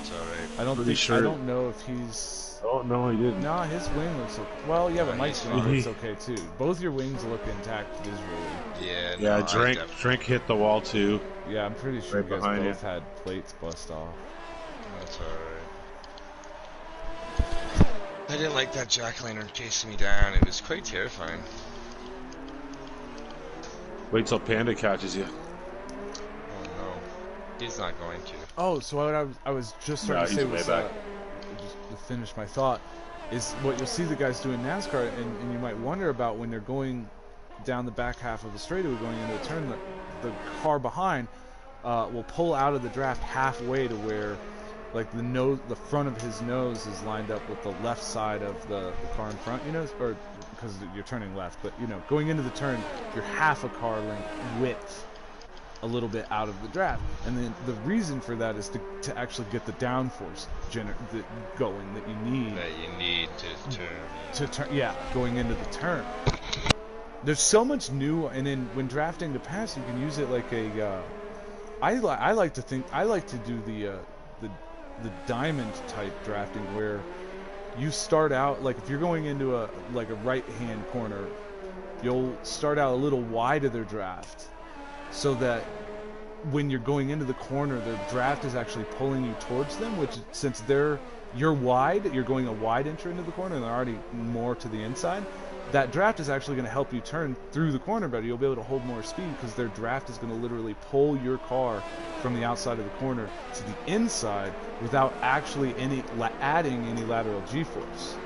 Speaker 2: It's alright.
Speaker 1: I don't know if he's.
Speaker 3: Oh no, he didn't.
Speaker 1: No, his wing looks okay. Well, yeah, but Mike's wing looks okay too. Both your wings look intact visually.
Speaker 2: Yeah.
Speaker 3: Yeah,
Speaker 2: No,
Speaker 3: Drink hit the wall too.
Speaker 1: Yeah, I'm pretty sure you guys both had plates bust off.
Speaker 2: That's alright. I didn't like that jackliner chasing me down. It was quite terrifying.
Speaker 3: Wait till Panda catches you.
Speaker 2: Oh no, he's not going to.
Speaker 1: Oh, so what I was just starting to say was, just to finish my thought, is what you'll see the guys do in NASCAR, and you might wonder about when they're going down the back half of the straightaway going into a turn, the car behind will pull out of the draft halfway to where, like, the front of his nose is lined up with the left side of the car in front, or because you're turning left, but going into the turn, you're half a car length width a little bit out of the draft, and then the reason for that is to actually get the downforce going that you need.
Speaker 2: That you need to turn.
Speaker 1: To turn, yeah, going into the turn. There's so much new, and then when drafting the pass, you can use it like a. I like to do the diamond type drafting where you start out, like, if you're going into a right hand corner, you'll start out a little wide of their draft, so that when you're going into the corner, the draft is actually pulling you towards them, which, since you're wide, you're going a wide entry into the corner, and they're already more to the inside, that draft is actually going to help you turn through the corner better. You'll be able to hold more speed because their draft is going to literally pull your car from the outside of the corner to the inside without actually adding any lateral G-force.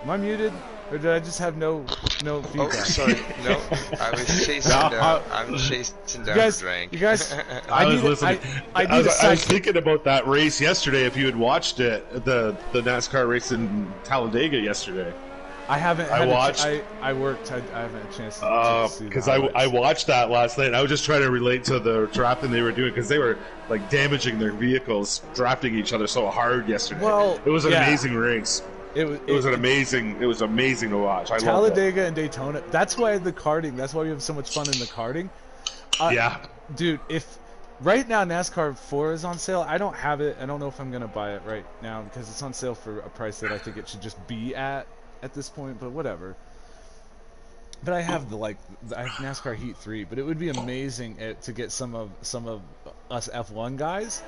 Speaker 1: Am I muted, or did I just have no feedback?
Speaker 2: Oh, sorry. No, I was chasing down. I'm chasing down Drank.
Speaker 1: You guys,
Speaker 3: I was listening. I was thinking about that race yesterday. If you had watched it, the NASCAR race in Talladega yesterday.
Speaker 1: I haven't.
Speaker 3: I watched.
Speaker 1: I worked. I haven't had a chance to see
Speaker 3: because I watched that last night. I was just trying to relate to the drafting they were doing because they were like damaging their vehicles, drafting each other so hard yesterday.
Speaker 1: Well,
Speaker 3: it was an amazing race. It was amazing to watch. I
Speaker 1: Talladega and Daytona. That's why the karting. That's why we have so much fun in the karting.
Speaker 3: Yeah,
Speaker 1: dude. If right now NASCAR 4 is on sale, I don't have it. I don't know if I'm gonna buy it right now because it's on sale for a price that I think it should just be at this point. But whatever. But I have I have NASCAR Heat 3. But it would be amazing to get some of us F1 guys.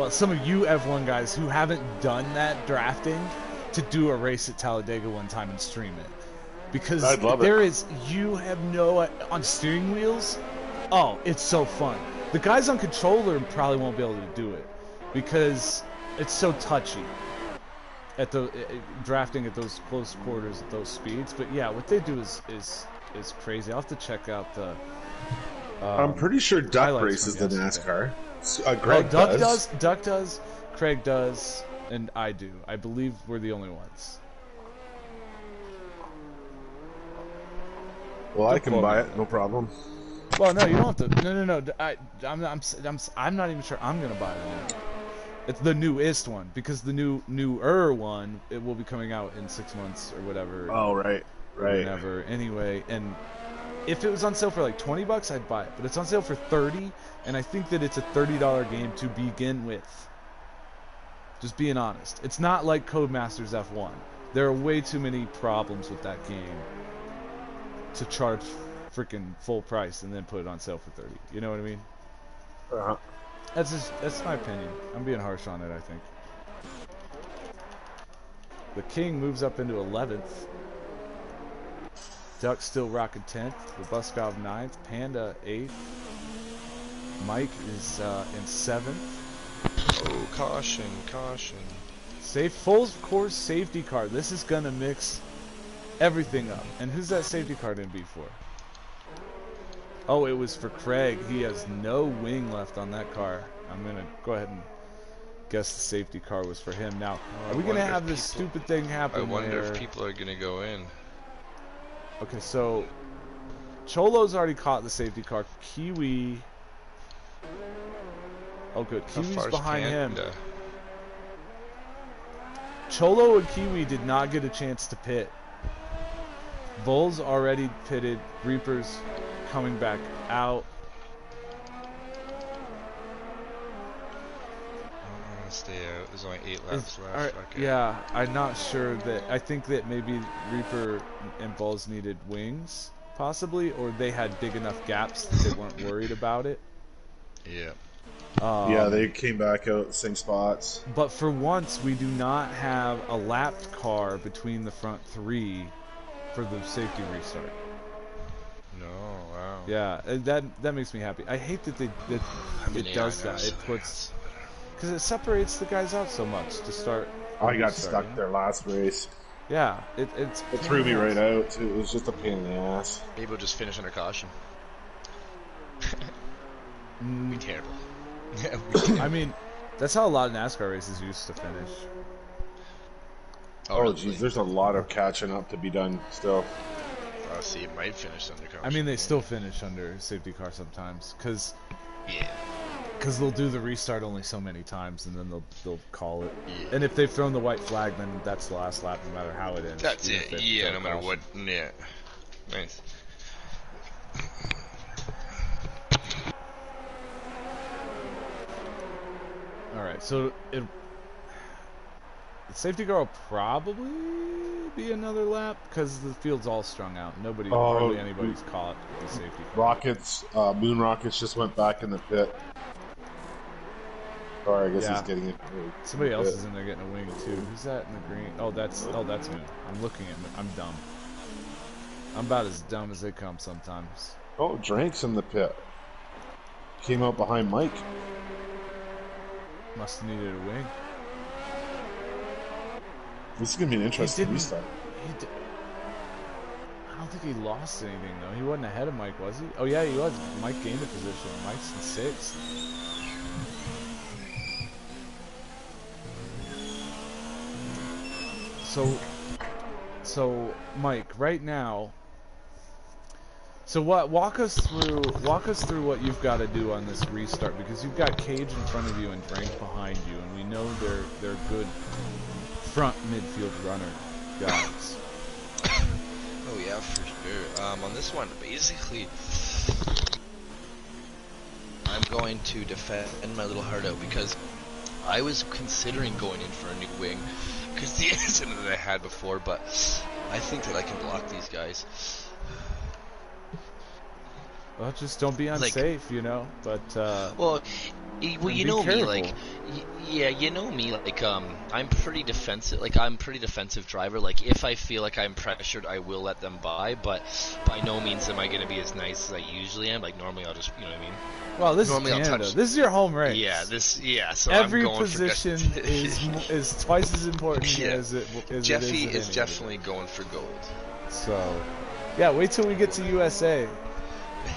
Speaker 1: Some of you F1 guys who haven't done that drafting to do a race at Talladega one time and stream it, because you have on steering wheels. Oh, it's so fun. The guys on controller probably won't be able to do it because it's so touchy at the drafting at those close quarters at those speeds. But yeah, what they do is crazy. I'll have to check out the.
Speaker 3: I'm pretty sure Duck races the NASCAR.
Speaker 1: Duck does, Craig does, and I do. I believe we're the only ones.
Speaker 3: Well, I can buy it, no problem.
Speaker 1: Well, no, you don't have to. No. I'm not even sure I'm gonna buy it. It's the newest one because the newer one it will be coming out in 6 months or whatever.
Speaker 3: Oh, right.
Speaker 1: Whenever. Anyway, and if it was on sale for like 20 bucks, I'd buy it. But it's on sale for 30, and I think that it's a $30 game to begin with. Just being honest. It's not like Codemasters F1. There are way too many problems with that game to charge freaking full price and then put it on sale for 30. You know what I mean? That's my opinion. I'm being harsh on it, I think. The King moves up into 11th. Duck still rocking 10th. Robuskov 9th. Panda 8th. Mike is in 7th.
Speaker 4: Oh, caution, caution.
Speaker 1: Full course safety car. This is gonna mix everything up. And who's that safety car gonna be for? Oh, it was for Craig. He has no wing left on that car. I'm gonna go ahead and guess the safety car was for him. Now, are we gonna have this stupid thing happen?
Speaker 4: I wonder if people are gonna go in.
Speaker 1: Okay, so Cholo's already caught the safety car. Kiwi. Oh, good. Kiwi's behind him. Cholo and Kiwi did not get a chance to pit. Bull's already pitted. Reaper's coming back out.
Speaker 4: Stay out. There's only 8 laps left. Okay.
Speaker 1: Yeah, I'm not sure that. I think that maybe Reaper and Bulls needed wings, possibly, or they had big enough gaps that they weren't worried about it.
Speaker 4: Yeah.
Speaker 3: Yeah, they came back out at the same spots.
Speaker 1: But for once, we do not have a lapped car between the front 3 for the safety restart.
Speaker 4: No, wow.
Speaker 1: Yeah, that makes me happy. I hate that it does that. It puts, because it separates the guys out so much to start.
Speaker 3: I got stuck there last race.
Speaker 1: Yeah, it
Speaker 3: threw me right out too. It was just a pain in the ass.
Speaker 2: Maybe we'll just finish under caution. Be terrible.
Speaker 1: I mean, that's how a lot of NASCAR races used to finish.
Speaker 3: Oh, jeez, there's a lot of catching up to be done still.
Speaker 2: I'll see, it might finish under caution.
Speaker 1: I mean, they still finish under safety car sometimes, because they'll do the restart only so many times, and then they'll call it. Yeah. And if they've thrown the white flag, then that's the last lap, no matter how it ends.
Speaker 2: That's it. Yeah, no matter what. Yeah. Nice.
Speaker 1: Alright, so the safety car will probably be another lap because the field's all strung out. Hardly anybody's caught with the safety car.
Speaker 3: Moon Rockets just went back in the pit. Or I guess he's getting it.
Speaker 1: Somebody else is in there getting a wing too. Who's that in the green? Oh, that's Moon. I'm looking at Moon. I'm dumb. I'm about as dumb as they come sometimes.
Speaker 3: Oh, Drake's in the pit. Came out behind Mike.
Speaker 1: Must have needed a wing.
Speaker 3: This is going to be an interesting restart.
Speaker 1: I don't think he lost anything, though. He wasn't ahead of Mike, was he? Oh, yeah, he was. Mike gained a position. Mike's in 6th. So, Mike, right now... So walk us through what you've got to do on this restart, because you've got Kage in front of you and Drank behind you, and we know they're good front midfield runner guys.
Speaker 2: Oh yeah, for sure. On this one, basically, I'm going to defend my little heart out because I was considering going in for a new wing because the incident that I had before, but I think that I can block these guys.
Speaker 1: Well, just don't be unsafe, you know. But
Speaker 2: well, you know me, like, yeah, you know me, like, I'm pretty defensive. Like, I'm pretty defensive driver. Like, if I feel like I'm pressured, I will let them by. But by no means am I going to be as nice as I usually am. Like, normally I'll just, you know what I mean.
Speaker 1: Well, this is Canada. This is your home race.
Speaker 2: Yeah, So
Speaker 1: every
Speaker 2: I'm going
Speaker 1: position is twice as important as it is.
Speaker 2: Jeffy is definitely going for gold.
Speaker 1: So, yeah, wait till we get to USA.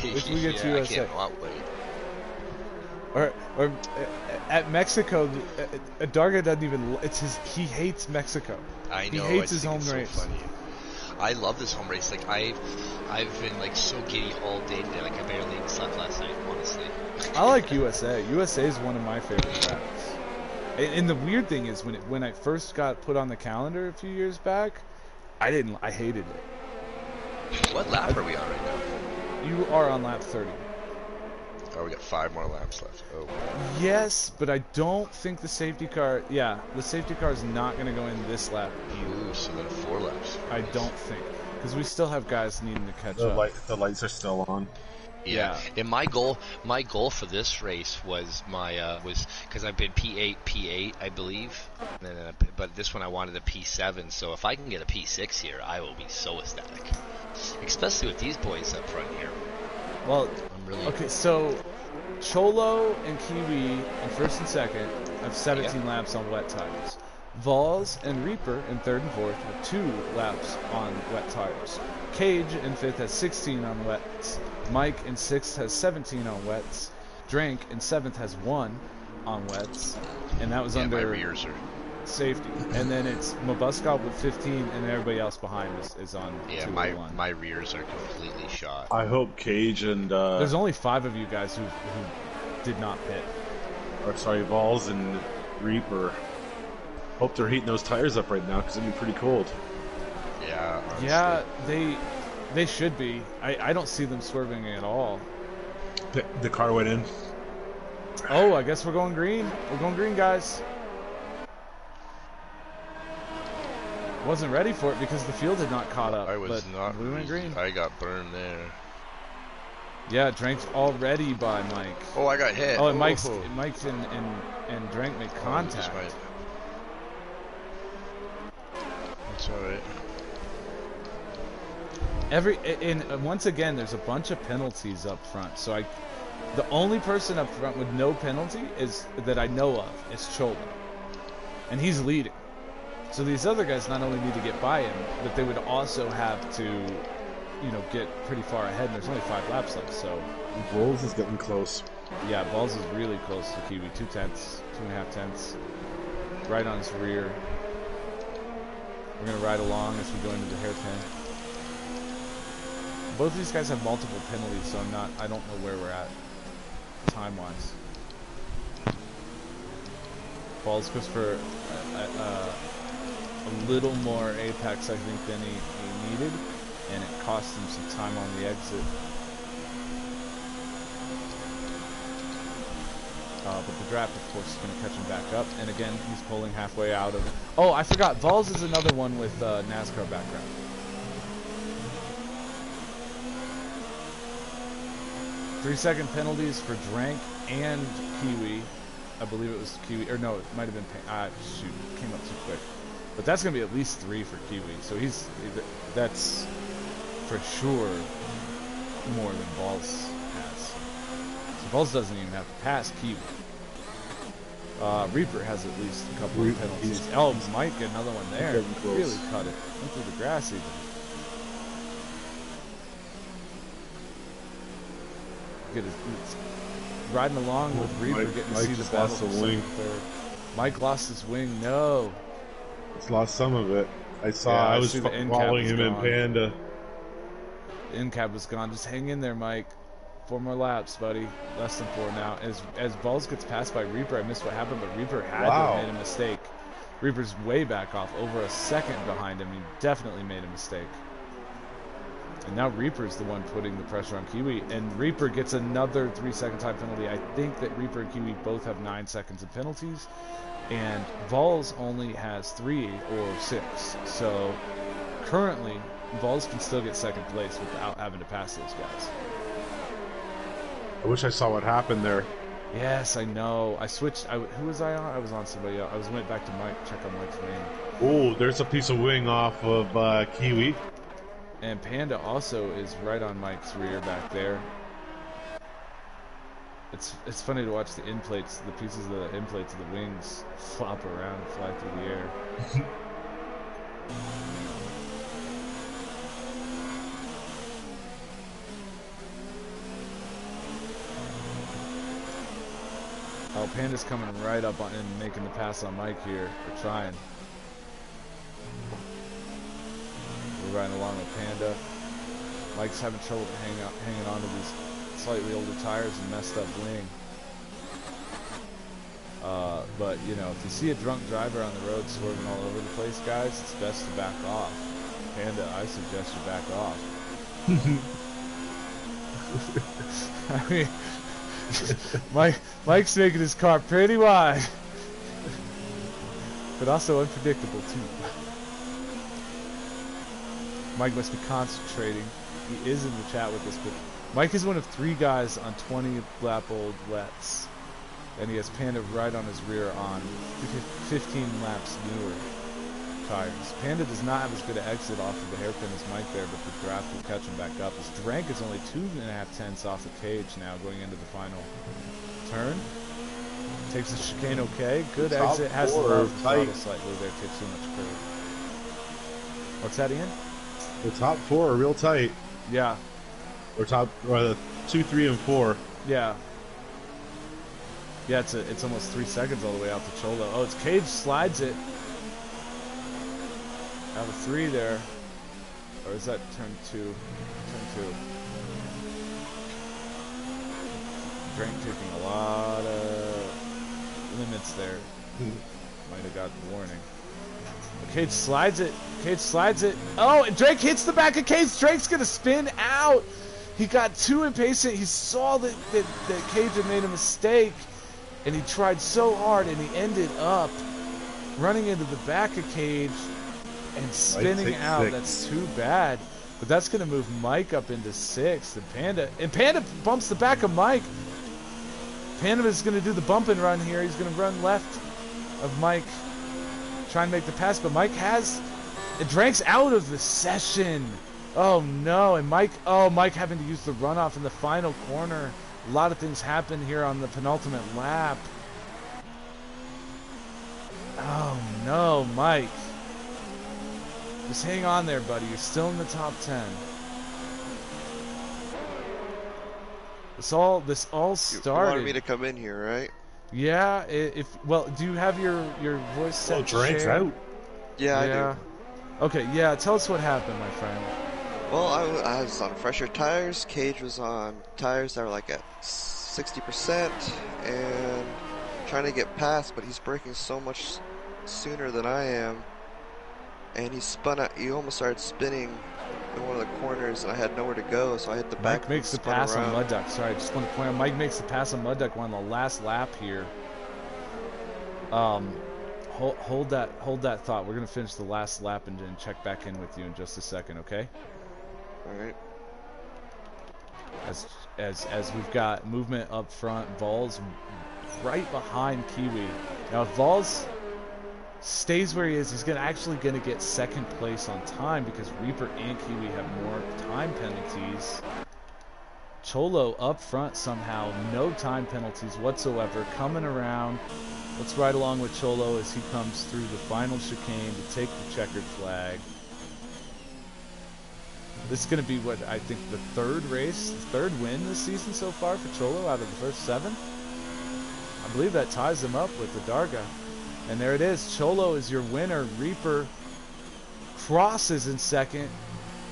Speaker 1: If we get to USA.
Speaker 2: I cannot wait.
Speaker 1: Or at Mexico, Darga doesn't even. He hates Mexico.
Speaker 2: I know.
Speaker 1: He hates his home race.
Speaker 2: So funny. I love this home race. Like I've been like so giddy all day today. Like I barely even slept last night, honestly.
Speaker 1: I like USA. USA is one of my favorite tracks. And the weird thing is when I first got put on the calendar a few years back, I hated it.
Speaker 2: What lap are we on right now?
Speaker 1: You are on lap 30.
Speaker 2: Oh, we got 5 more laps left. Oh.
Speaker 1: Yes, but I don't think the safety car... Yeah, the safety car is not going to go in this lap either.
Speaker 2: Ooh, so then 4 laps.
Speaker 1: I don't think. Because we still have guys needing to catch up.
Speaker 3: The lights are still on.
Speaker 2: Yeah. And my goal for this race was was because I've been P8, I believe, but this one I wanted a P7. So if I can get a P6 here, I will be so ecstatic, especially with these boys up front here.
Speaker 1: Well,
Speaker 2: I'm really
Speaker 1: okay. So Cholo and Kiwi in first and second have 17 laps on wet tires. Vols and Reaper in third and fourth with 2 laps on wet tires. Kage in fifth has 16 on wets. Mike in sixth has 17 on wets. Drink in seventh has 1 on wets, and that was under
Speaker 2: my rears are
Speaker 1: safety. And then it's Mabuskov with 15, and everybody else behind is on 2
Speaker 2: my rears are completely shot.
Speaker 3: I hope Kage and
Speaker 1: there's only 5 of you guys who did not pit.
Speaker 3: Or sorry, Vols and Reaper. Hope they're heating those tires up right now because it'd be pretty cold.
Speaker 2: Yeah. Honestly.
Speaker 1: Yeah, they should be. I don't see them swerving at all.
Speaker 3: The car went in.
Speaker 1: Oh, I guess we're going green. We're going green, guys. Wasn't ready for it because the field had not caught up.
Speaker 2: I was not.
Speaker 1: We went green.
Speaker 2: I got burned there.
Speaker 1: Yeah, Drank's already by Mike.
Speaker 2: Oh, I got hit.
Speaker 1: Oh, and Mike and Drank make contact.
Speaker 2: That's alright.
Speaker 1: And once again, there's a bunch of penalties up front. So the only person up front with no penalty is that I know of is Cholo, and he's leading. So these other guys not only need to get by him, but they would also have to, get pretty far ahead. And there's only 5 laps left. So
Speaker 3: Bulls is getting close.
Speaker 1: Yeah, Balls is really close to Kiwi. 2.5 tenths, right on his rear. We're gonna ride along as we go into the hairpin. Both of these guys have multiple penalties, so I don't know where we're at time-wise. Balls goes for a little more apex, I think, than he needed, and it cost him some time on the exit. But the draft, of course, is going to catch him back up, and again, he's pulling halfway out of it. Oh, I forgot, Vols is another one with NASCAR background. Three-second penalties for Drank and Kiwi. I believe it was Kiwi, or no, it might have been, shoot, came up too quick. But that's going to be at least 3 for Kiwi, so that's for sure more than Vols has. So Vols doesn't even have to pass Kiwi. Reaper has at least a couple of penalties. Oh, Mike, another one there. Really cut it. Went through the grass even. It's riding along with Reaper, getting to see the battle.
Speaker 3: Wing.
Speaker 1: Mike lost his wing. No.
Speaker 3: He's lost some of it. I was following him in Panda.
Speaker 1: The end cap was gone. Just hang in there, Mike. 4 more laps, buddy. Less than 4 now. As Balls gets passed by Reaper, I missed what happened, but Reaper had to have made a mistake. Reaper's way back off, over a second behind him. He definitely made a mistake. And now Reaper's the one putting the pressure on Kiwi, and Reaper gets another 3-second time penalty. I think that Reaper and Kiwi both have 9 seconds of penalties, and Vols only has 3 or 6. So currently, Vols can still get second place without having to pass those guys.
Speaker 3: I wish I saw what happened there.
Speaker 1: Yes, I know. I switched. Who was I on? I was on somebody else. Went back to Mike, check on Mike's wing.
Speaker 3: Oh, there's a piece of wing off of Kiwi.
Speaker 1: And Panda also is right on Mike's rear back there. It's funny to watch the end plates, the pieces of the end plates of the wings flop around and fly through the air. Oh, Panda's coming right up on and making the pass on Mike here. We're trying. We're riding along with Panda. Mike's having trouble hanging on to these slightly older tires and messed up wing. But, if you see a drunk driver on the road swerving all over the place, guys, it's best to back off. Panda, I suggest you back off. I mean, Mike's making his car pretty wide, but also unpredictable too. Mike must be concentrating. He is in the chat with us, but Mike is one of 3 guys on 20-lap-old wets, and he has Panda right on his rear on 15 laps newer tires. Panda does not have as good an exit off of the hairpin as Mike there, but the draft will catch him back up. As Drank is only 2.5 tenths off the Kage now going into the final turn. Takes the chicane okay. Good exit. Has to love the throttle slightly there. Takes too much curve. What's that, Ian?
Speaker 3: The top 4 are real tight.
Speaker 1: Yeah.
Speaker 3: Or the 2, 3, and 4.
Speaker 1: Yeah. Yeah, it's almost 3 seconds all the way out to Cholo. Oh, it's Kage slides it. Out of 3 there. Or is that turn 2? Turn 2. Drink taking a lot of limits there. Might have gotten the warning. Kage slides it. Kage slides it. Oh, and Drake hits the back of Kage. Drake's going to spin out. He got too impatient. He saw that Kage had made a mistake. And he tried so hard, and he ended up running into the back of Kage and spinning out.
Speaker 3: 6.
Speaker 1: That's too bad. But that's going to move Mike up into 6th. And Panda bumps the back of Mike. Panda is going to do the bump and run here. He's going to run left of Mike. Try and make the pass, but Mike has... It Drank's out of the session. Oh, no. And Mike having to use the runoff in the final corner. A lot of things happen here on the penultimate lap. Oh, no, Mike. Just hang on there, buddy. You're still in the top 10. This all started...
Speaker 5: You wanted me to come in here, right?
Speaker 1: Yeah, well, do you have your voice set to
Speaker 3: Drake's
Speaker 1: share?
Speaker 3: out.
Speaker 5: Yeah, I do.
Speaker 1: Okay, yeah, tell us what happened, my friend.
Speaker 5: Well, I was on fresher tires. Kage was on tires that were like at 60% and trying to get past, but he's braking so much sooner than I am. And he spun out, he almost started spinning in one of the corners, and I had nowhere to go, so I hit the back.
Speaker 1: Mike makes the pass on Mud Duck. Sorry, I just want to point out, Mike makes the pass on Mud Duck on the last lap here. Hold that thought. We're gonna finish the last lap and then check back in with you in just a second, okay?
Speaker 5: All right.
Speaker 1: As we've got movement up front, Vols right behind Kiwi. Now, if Vols stays where he is, he's actually going to get second place on time because Reaper and Kiwi have more time penalties. Cholo up front somehow, no time penalties whatsoever, coming around. Let's ride along with Cholo as he comes through the final chicane to take the checkered flag. This is going to be what I think the third win this season so far for Cholo out of the first 7. I believe that ties him up with the Darga. And there it is. Cholo is your winner. Reaper crosses in 2nd,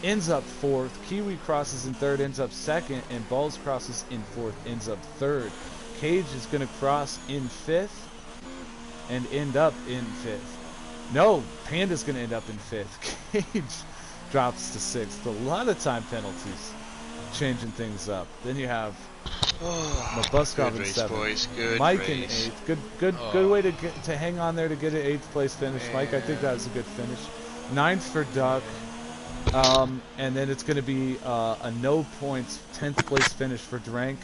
Speaker 1: ends up 4th. Kiwi crosses in 3rd, ends up 2nd. And Balls crosses in 4th, ends up 3rd. Kage is going to cross in 5th and end up in 5th. No, Panda's going to end up in 5th. Kage drops to 6th. A lot of time penalties changing things up. Then you have Mabuskov in 7th. Mike in 8th. Good way to hang on there to get an 8th place finish. Man. Mike, I think that was a good finish. 9th for Duck. And then it's going to be a no points 10th place finish for Drank.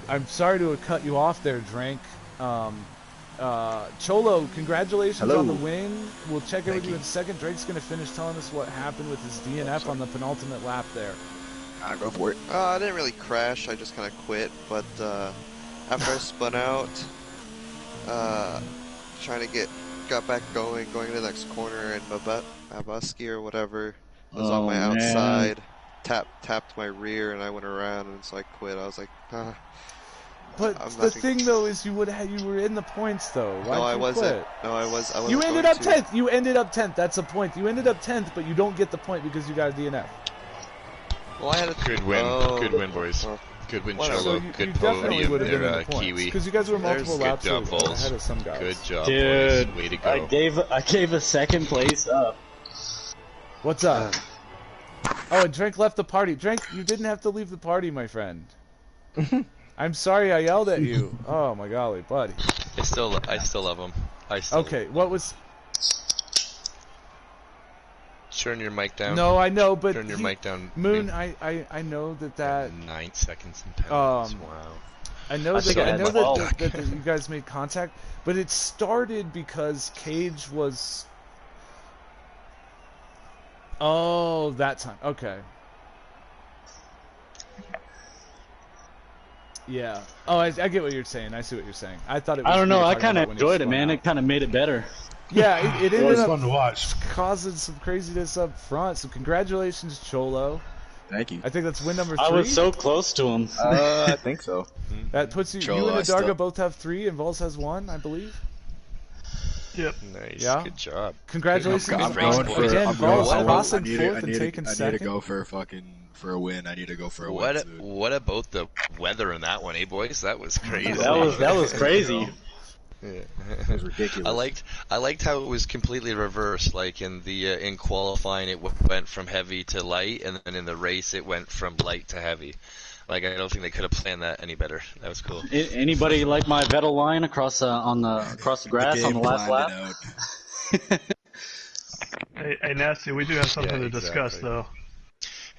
Speaker 1: I'm sorry to have cut you off there, Drank. Cholo, congratulations on the win. We'll check in with you in a second. Drake's going to finish telling us what happened with his DNF on the penultimate lap there.
Speaker 5: Go for it. I didn't really crash. I just kind of quit. But after I spun out, trying to got back going to the next corner, and Mabuski or whatever was on my outside. Tapped my rear, and I went around, and so I quit. I was like,
Speaker 1: But the thing though is you were in the points though. Why
Speaker 5: I wasn't.
Speaker 1: Quit?
Speaker 5: No, I was.
Speaker 1: You ended up 10th. You ended up 10th. That's a point. You ended up 10th, but you don't get the point because you got a DNF.
Speaker 5: Well, I had a
Speaker 2: good win. Good win, boys. Good win, Cholo.
Speaker 1: So
Speaker 2: good podium there, Kiwi.
Speaker 1: Because you guys were multiple laps ahead of some guys.
Speaker 2: Good job,
Speaker 6: dude,
Speaker 2: boys. Way to go.
Speaker 6: I gave a 2nd place up.
Speaker 1: What's up? Oh, and Drink left the party. Drink, you didn't have to leave the party, my friend. I'm sorry I yelled at you. Oh my golly, buddy.
Speaker 2: I still love him.
Speaker 1: Okay, what was?
Speaker 2: Turn your mic down.
Speaker 1: No, I know, but
Speaker 2: turn your mic down.
Speaker 1: Moon, I know that
Speaker 2: 9 seconds and penalties. Wow.
Speaker 1: I know that you guys made contact, but it started because Kage was. Oh, that time. Okay. Yeah. Oh, I get what you're saying. I see what you're saying. I thought it was.
Speaker 6: I don't know. I kind of enjoyed it, man. It kind of made it better.
Speaker 1: Yeah, it ended up
Speaker 3: fun to watch.
Speaker 1: Causing some craziness up front. So congratulations, Cholo.
Speaker 7: Thank you.
Speaker 1: I think that's win number 3.
Speaker 6: I was so close to him.
Speaker 7: I think so.
Speaker 1: That puts you.
Speaker 7: Cholo,
Speaker 1: you and Adarga both have 3, and Vols has 1, I believe.
Speaker 4: Yep.
Speaker 2: Nice.
Speaker 1: Yeah.
Speaker 2: Good job.
Speaker 1: Congratulations.
Speaker 2: I'm
Speaker 1: Again, Vols crossing 4th and
Speaker 7: I
Speaker 1: taking 2nd.
Speaker 7: need to go for a win. I need to go for a win.
Speaker 2: What about the weather in that one, eh, boys? That was crazy.
Speaker 6: that was crazy.
Speaker 2: Yeah.
Speaker 7: It was ridiculous.
Speaker 2: I liked how it was completely reversed. Like in qualifying, it went from heavy to light, and then in the race, it went from light to heavy. Like I don't think they could have planned that any better. That was cool.
Speaker 6: Anybody like my Vettel line across the grass on the last lap?
Speaker 4: Hey, Nasty, we do have something to discuss though.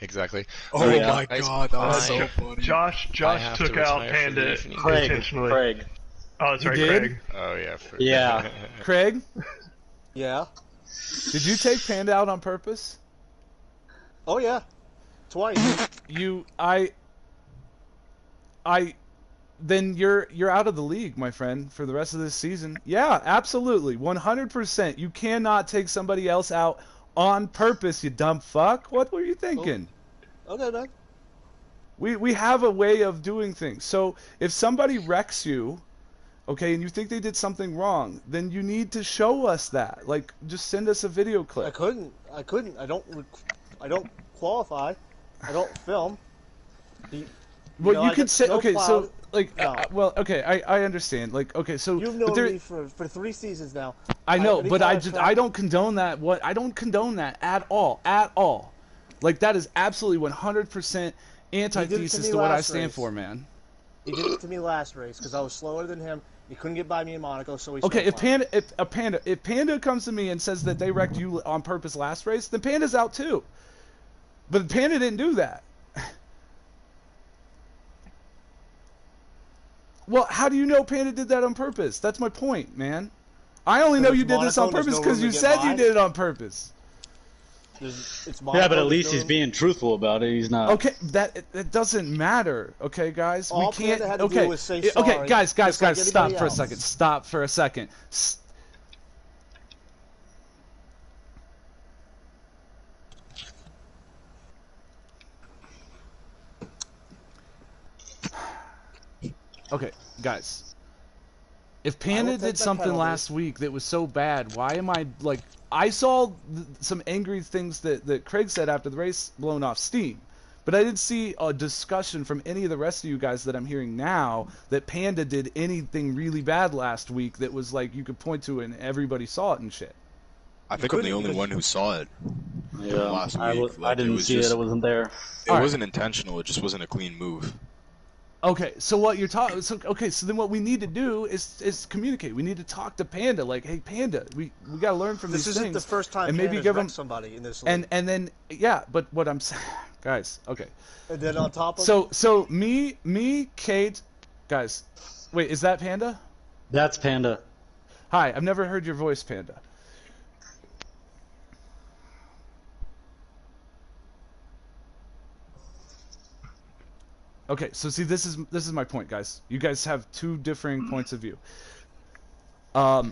Speaker 2: Exactly.
Speaker 7: Oh my god, that was so funny.
Speaker 4: Josh took out Panda intentionally.
Speaker 6: Craig.
Speaker 4: Oh, sorry,
Speaker 1: Craig.
Speaker 2: Oh yeah.
Speaker 6: Yeah.
Speaker 1: Craig,
Speaker 8: Yeah.
Speaker 1: did you take Panda out on purpose?
Speaker 8: Oh yeah. Twice.
Speaker 1: Then you're out of the league, my friend, for the rest of this season. Yeah, absolutely, 100%. You cannot take somebody else out on purpose, you dumb fuck. What were you thinking?
Speaker 8: Okay, man.
Speaker 1: We have a way of doing things. So if somebody wrecks you, okay, and you think they did something wrong, then you need to show us that. Like, just send us a video clip.
Speaker 8: I couldn't. I don't qualify. I don't film.
Speaker 1: Well, you could say, okay, so, like, well, okay, I understand. Like, okay, so
Speaker 8: you've known me for 3 seasons now.
Speaker 1: I know, but I don't condone that. I don't condone that at all, Like, that is absolutely 100% antithesis to what I stand for, man.
Speaker 8: He did it to me last race because I was slower than him. He couldn't get by me in Monaco, so he.
Speaker 1: Okay, if Panda comes to me and says that they wrecked you on purpose last race, then Panda's out too. But Panda didn't do that. Well, how do you know Panda did that on purpose? That's my point, man. I only know you did this on purpose because you said you did it on purpose.
Speaker 6: Yeah, but at least he's being truthful about it. He's not.
Speaker 1: Okay, that doesn't matter. Okay, guys,
Speaker 8: we
Speaker 1: can't.
Speaker 8: Had to do was say sorry,
Speaker 1: okay, guys,
Speaker 8: like
Speaker 1: stop for a second. Stop for a second. Okay, guys. If Panda did something last week that was so bad, why am I like? I saw some angry things that Craig said after the race blowing off steam, but I didn't see a discussion from any of the rest of you guys that I'm hearing now that Panda did anything really bad last week that was like you could point to and everybody saw it and shit.
Speaker 7: I think I'm the only one who saw it.
Speaker 6: Yeah,
Speaker 7: last week.
Speaker 6: I didn't see it. I wasn't there.
Speaker 7: It wasn't intentional. It just wasn't a clean move.
Speaker 1: Okay, so what you're talking? So then what we need to do is communicate. We need to talk to Panda. Like, hey, Panda, we got to learn from these things.
Speaker 8: This isn't the first time.
Speaker 1: And maybe give them
Speaker 8: somebody in this league.
Speaker 1: And then yeah, but what I'm saying, guys, okay.
Speaker 8: And then on top of
Speaker 1: so me, Kate, guys, wait, is that Panda?
Speaker 6: That's Panda.
Speaker 1: Hi, I've never heard your voice, Panda. Okay, so see, this is my point, guys. You guys have 2 differing points of view. I'm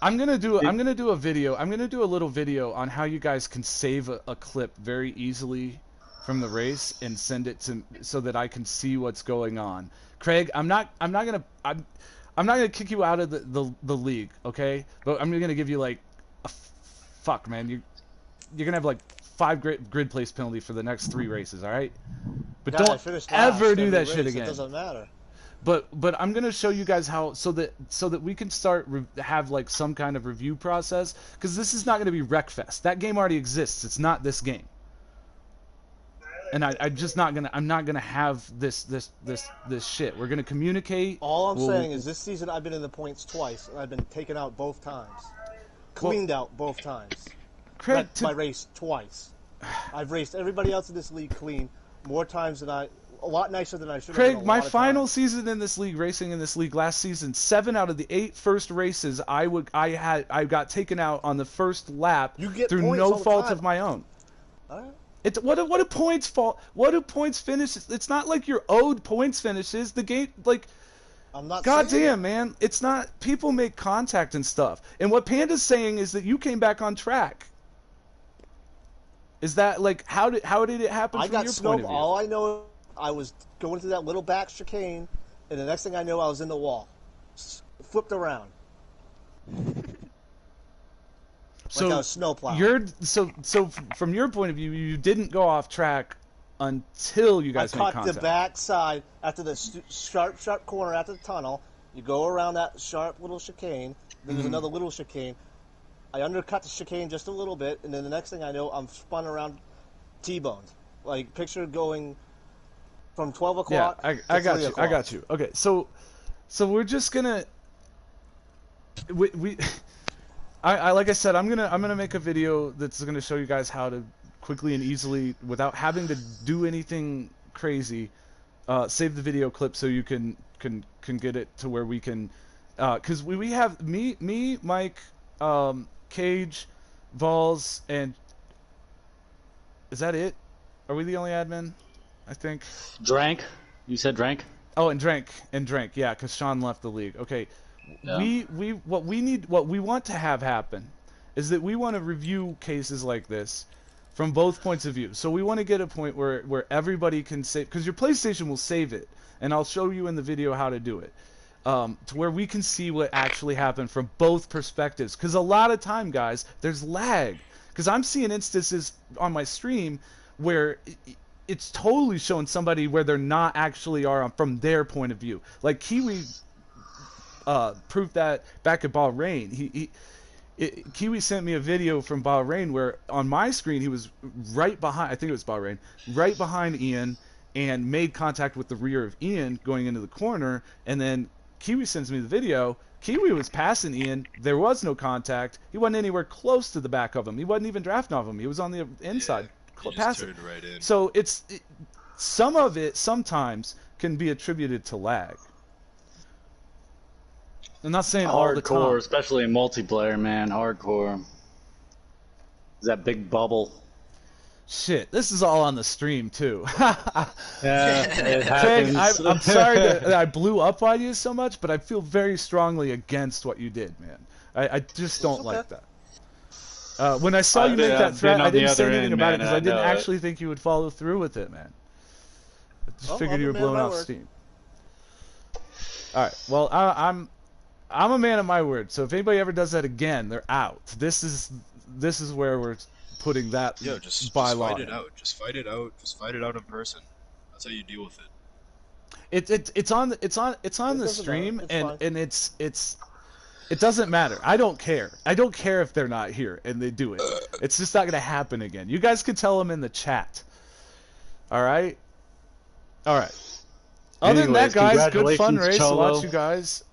Speaker 1: gonna do a video. I'm gonna do a little video on how you guys can save a clip very easily from the race and send it to so that I can see what's going on. Craig, I'm not gonna kick you out of the league, okay? But I'm gonna give you like fuck, man. You're gonna have like 5 grid place penalty for the next 3 races, all right? But don't ever do that shit again.
Speaker 8: It doesn't matter.
Speaker 1: But I'm gonna show you guys how so that we can start have like some kind of review process, because this is not gonna be Wreckfest. That game already exists. It's not this game. And I'm not gonna have this shit. We're gonna communicate.
Speaker 8: All I'm saying is this season I've been in the points twice, and I've been taken out both times. Cleaned out both times.
Speaker 1: Craig,
Speaker 8: my race twice. I've raced everybody else in this league clean more times than a lot nicer than I should have.
Speaker 1: Craig, my final season in this league, racing in this league last season, 7 out of the 8 first races I got taken out on the first lap through no fault of my own.
Speaker 8: All right.
Speaker 1: It's what do points fault? What do points finishes? It's not like you're owed points finishes. The game, like,
Speaker 8: I'm not.
Speaker 1: Goddamn, man, it's not. People make contact and stuff. And what Panda's saying is that you came back on track. Is that like how did it happen from your point of view?
Speaker 8: All I know, I was going through that little back chicane, and the next thing I know, I was in the wall, flipped around.
Speaker 1: So
Speaker 8: like a snowplow.
Speaker 1: So from your point of view, you didn't go off track until you guys made contact.
Speaker 8: I caught the back side after the sharp corner after the tunnel. You go around that sharp little chicane. Then there's another little chicane. I undercut the chicane just a little bit, and then the next thing I know, I'm spun around T-boned. Like, picture going from 12 o'clock
Speaker 1: to 3 o'clock. I got you. Okay, so we're just gonna... I like I said, I'm gonna make a video that's gonna show you guys how to quickly and easily, without having to do anything crazy, save the video clip so you can get it to where we can, because we have me, Mike, Kage, Vols, and is that it? Are we the only admin? I think.
Speaker 6: Drank. You said Drank.
Speaker 1: Oh, and Drank. Yeah, because Sean left the league. Okay. Yeah. What we want to have happen is that we want to review cases like this from both points of view. So we want to get a point where everybody can save, because your PlayStation will save it, and I'll show you in the video how to do it, to where we can see what actually happened from both perspectives. Because a lot of time, guys, there's lag. Because I'm seeing instances on my stream where it's totally showing somebody where they're not actually are from their point of view. Like Kiwi proved that back at Bahrain. Kiwi sent me a video from Bahrain where on my screen he was right behind, I think it was Bahrain, right behind Ian, and made contact with the rear of Ian going into the corner, and then Kiwi sends me the video. Kiwi was passing Ian. There was no contact. He wasn't anywhere close to the back of him. He wasn't even drafting off him. He was on the inside. Passing.
Speaker 7: Right in.
Speaker 1: So some of it sometimes can be attributed to lag. I'm not saying all the time.
Speaker 6: Hardcore, especially in multiplayer, man. Hardcore. Is that big bubble?
Speaker 1: Shit, this is all on the stream too.
Speaker 6: Yeah, it happens.
Speaker 1: Craig, I'm sorry that I blew up on you so much, but I feel very strongly against what you did, man. I just don't like that. When I saw you make that threat, I didn't say anything about it because I didn't actually think you would follow through with it, man. I just figured you were blowing off steam. All right, well, I'm a man of my word, so if anybody ever does that again, they're out. This is where we're putting that by law.
Speaker 7: Just fight it out. Just fight it out in person. That's how you deal with
Speaker 1: it. It's on the stream, and it doesn't matter. I don't care. I don't care if they're not here and they do it. It's just not gonna happen again. You guys can tell them in the chat. All right. Other than that, guys, good fun race.
Speaker 6: Cholo.
Speaker 1: Watch you guys.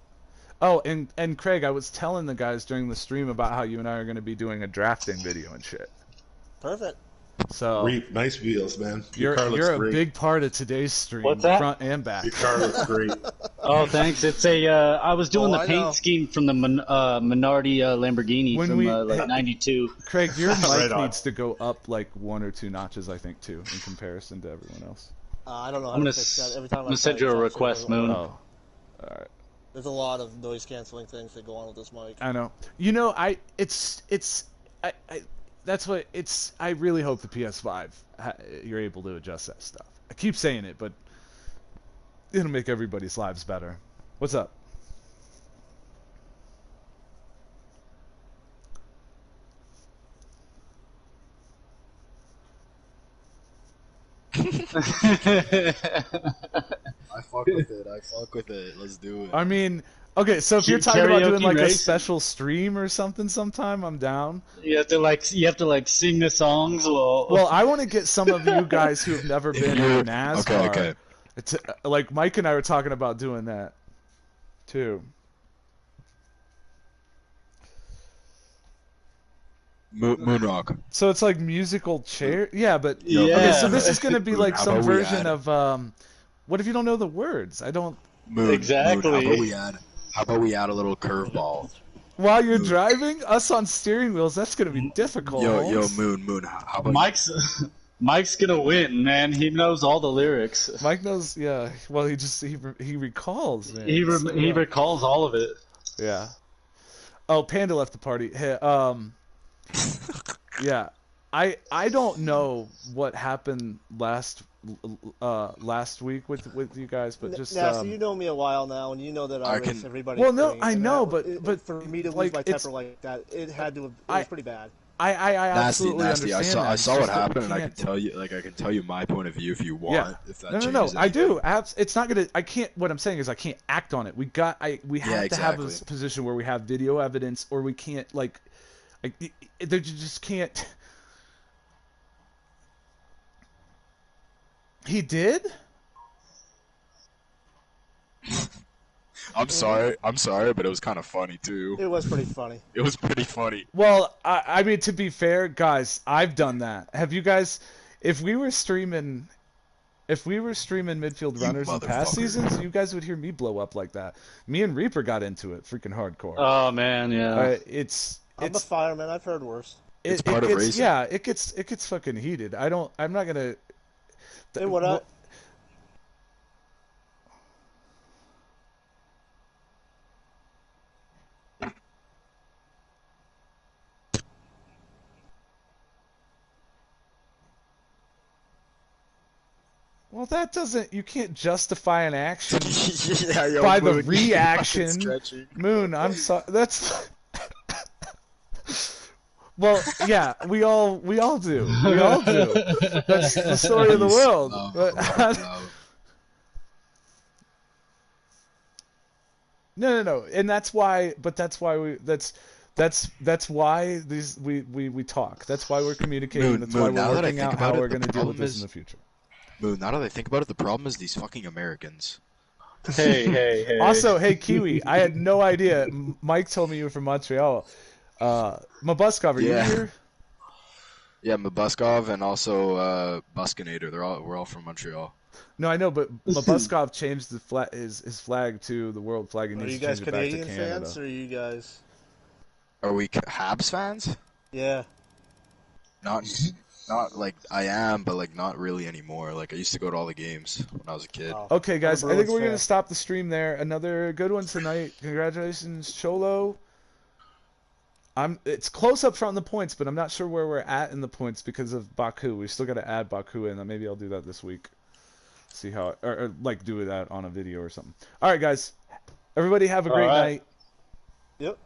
Speaker 1: Oh, and Craig, I was telling the guys during the stream about how you and I are going to be doing a drafting video and shit.
Speaker 8: Perfect.
Speaker 1: So
Speaker 3: nice wheels, man.
Speaker 1: You're a big part of today's stream,
Speaker 6: What's that?
Speaker 1: front and back.
Speaker 3: Your car looks great.
Speaker 6: Oh, thanks. It's a. I was doing the paint scheme from the Minardi Lamborghini from '92.
Speaker 1: Craig, your mic needs to go up like 1 or 2 notches, I think, too, in comparison to everyone else.
Speaker 8: I don't know.
Speaker 6: I'm gonna send you a request, Moon.
Speaker 1: Oh, all right.
Speaker 8: There's a lot of noise canceling things that go on with this mic.
Speaker 1: I know. You know, I really hope the PS5 you're able to adjust that stuff. I keep saying it, but it'll make everybody's lives better. What's up?
Speaker 3: I
Speaker 7: fuck with it. I fuck with it. Let's do it.
Speaker 1: I mean, okay, so if you're talking about doing like
Speaker 6: race?
Speaker 1: a special stream or something sometime, I'm down.
Speaker 6: You have to like sing the songs.
Speaker 1: Well, I want to get some of you guys who have never been in NASCAR.
Speaker 7: Okay.
Speaker 1: It's, like Mike and I were talking about doing that too.
Speaker 7: Moonrock.
Speaker 1: So it's like musical chair. Yeah, but
Speaker 6: Yeah.
Speaker 1: Okay, so this is gonna be like
Speaker 7: How
Speaker 1: some
Speaker 7: about we
Speaker 1: version
Speaker 7: add-
Speaker 1: of What if you don't know the words? I don't.
Speaker 6: Exactly.
Speaker 7: How about we add a little curveball?
Speaker 1: While you're driving, us on steering wheels, that's gonna be difficult.
Speaker 7: Yo,
Speaker 1: Holmes.
Speaker 7: Moon. How about
Speaker 6: Mike's gonna win, man. He knows all the lyrics.
Speaker 1: Mike knows. Yeah. Well, he recalls. Man.
Speaker 6: He recalls all of it.
Speaker 1: Yeah. Oh, Panda left the party. Hey, yeah. I don't know what happened last week with you guys, but just
Speaker 8: now, so you know me a while now, and you know that I race everybody.
Speaker 1: Well, no, I know, but
Speaker 8: for me to
Speaker 1: like,
Speaker 8: lose my temper like that, it had to. It was pretty bad.
Speaker 1: I absolutely
Speaker 7: nasty.
Speaker 1: understand.
Speaker 7: I saw what happened, and
Speaker 1: I
Speaker 7: can tell you my point of view if you want.
Speaker 1: Yeah.
Speaker 7: If that
Speaker 1: No. I do. It's not gonna. I can't. What I'm saying is I can't act on it. We have to have a position where we have video evidence, or we can't they just can't. He did?
Speaker 7: I'm sorry, but it was kind of funny too.
Speaker 8: It was pretty funny.
Speaker 7: It was pretty funny.
Speaker 1: Well, I mean, to be fair, guys, I've done that. Have you guys? If we were streaming Midfield Runners in past seasons, you guys would hear me blow up like that. Me and Reaper got into it, freaking hardcore.
Speaker 6: Oh man, yeah.
Speaker 8: I'm a fireman. I've heard worse.
Speaker 7: It's part of racing.
Speaker 1: Yeah, it gets fucking heated. I'm not gonna.
Speaker 8: Hey, what up?
Speaker 1: Well, that doesn't. You can't justify an action
Speaker 7: by
Speaker 1: the reaction. Moon, I'm sorry. That's. Well, yeah, we all do. We all do. That's the story of the world. No. And that's why. But that's why that's why we talk. That's why we're communicating. That's why we're working out how we're going to deal with this in the future.
Speaker 7: Moon, now that I think about it, the problem is these fucking Americans.
Speaker 6: Hey.
Speaker 1: Also, hey, Kiwi, I had no idea. Mike told me you were from Montreal. Mabuskov, are you here?
Speaker 7: Yeah, Mabuskov and also Buskinator. We're all from Montreal.
Speaker 1: No, I know, but Mabuskov changed his flag to the world flag, and
Speaker 8: Are
Speaker 1: needs
Speaker 8: you
Speaker 1: to
Speaker 8: guys
Speaker 1: change it back to
Speaker 8: Canadian
Speaker 1: Canada.
Speaker 8: fans, or are you guys?
Speaker 7: Are we Habs fans?
Speaker 8: Yeah.
Speaker 7: Not like I am, but like not really anymore. Like I used to go to all the games when I was a kid.
Speaker 8: Oh.
Speaker 1: Okay, guys, I think we're
Speaker 8: fan.
Speaker 1: gonna stop the stream there. Another good one tonight. Congratulations, Cholo. It's close up front in the points, but I'm not sure where we're at in the points because of Baku. We still got to add Baku in. Maybe I'll do that this week. See how, or like do that on a video or something. All right, guys. Everybody have a great night.
Speaker 8: Yep.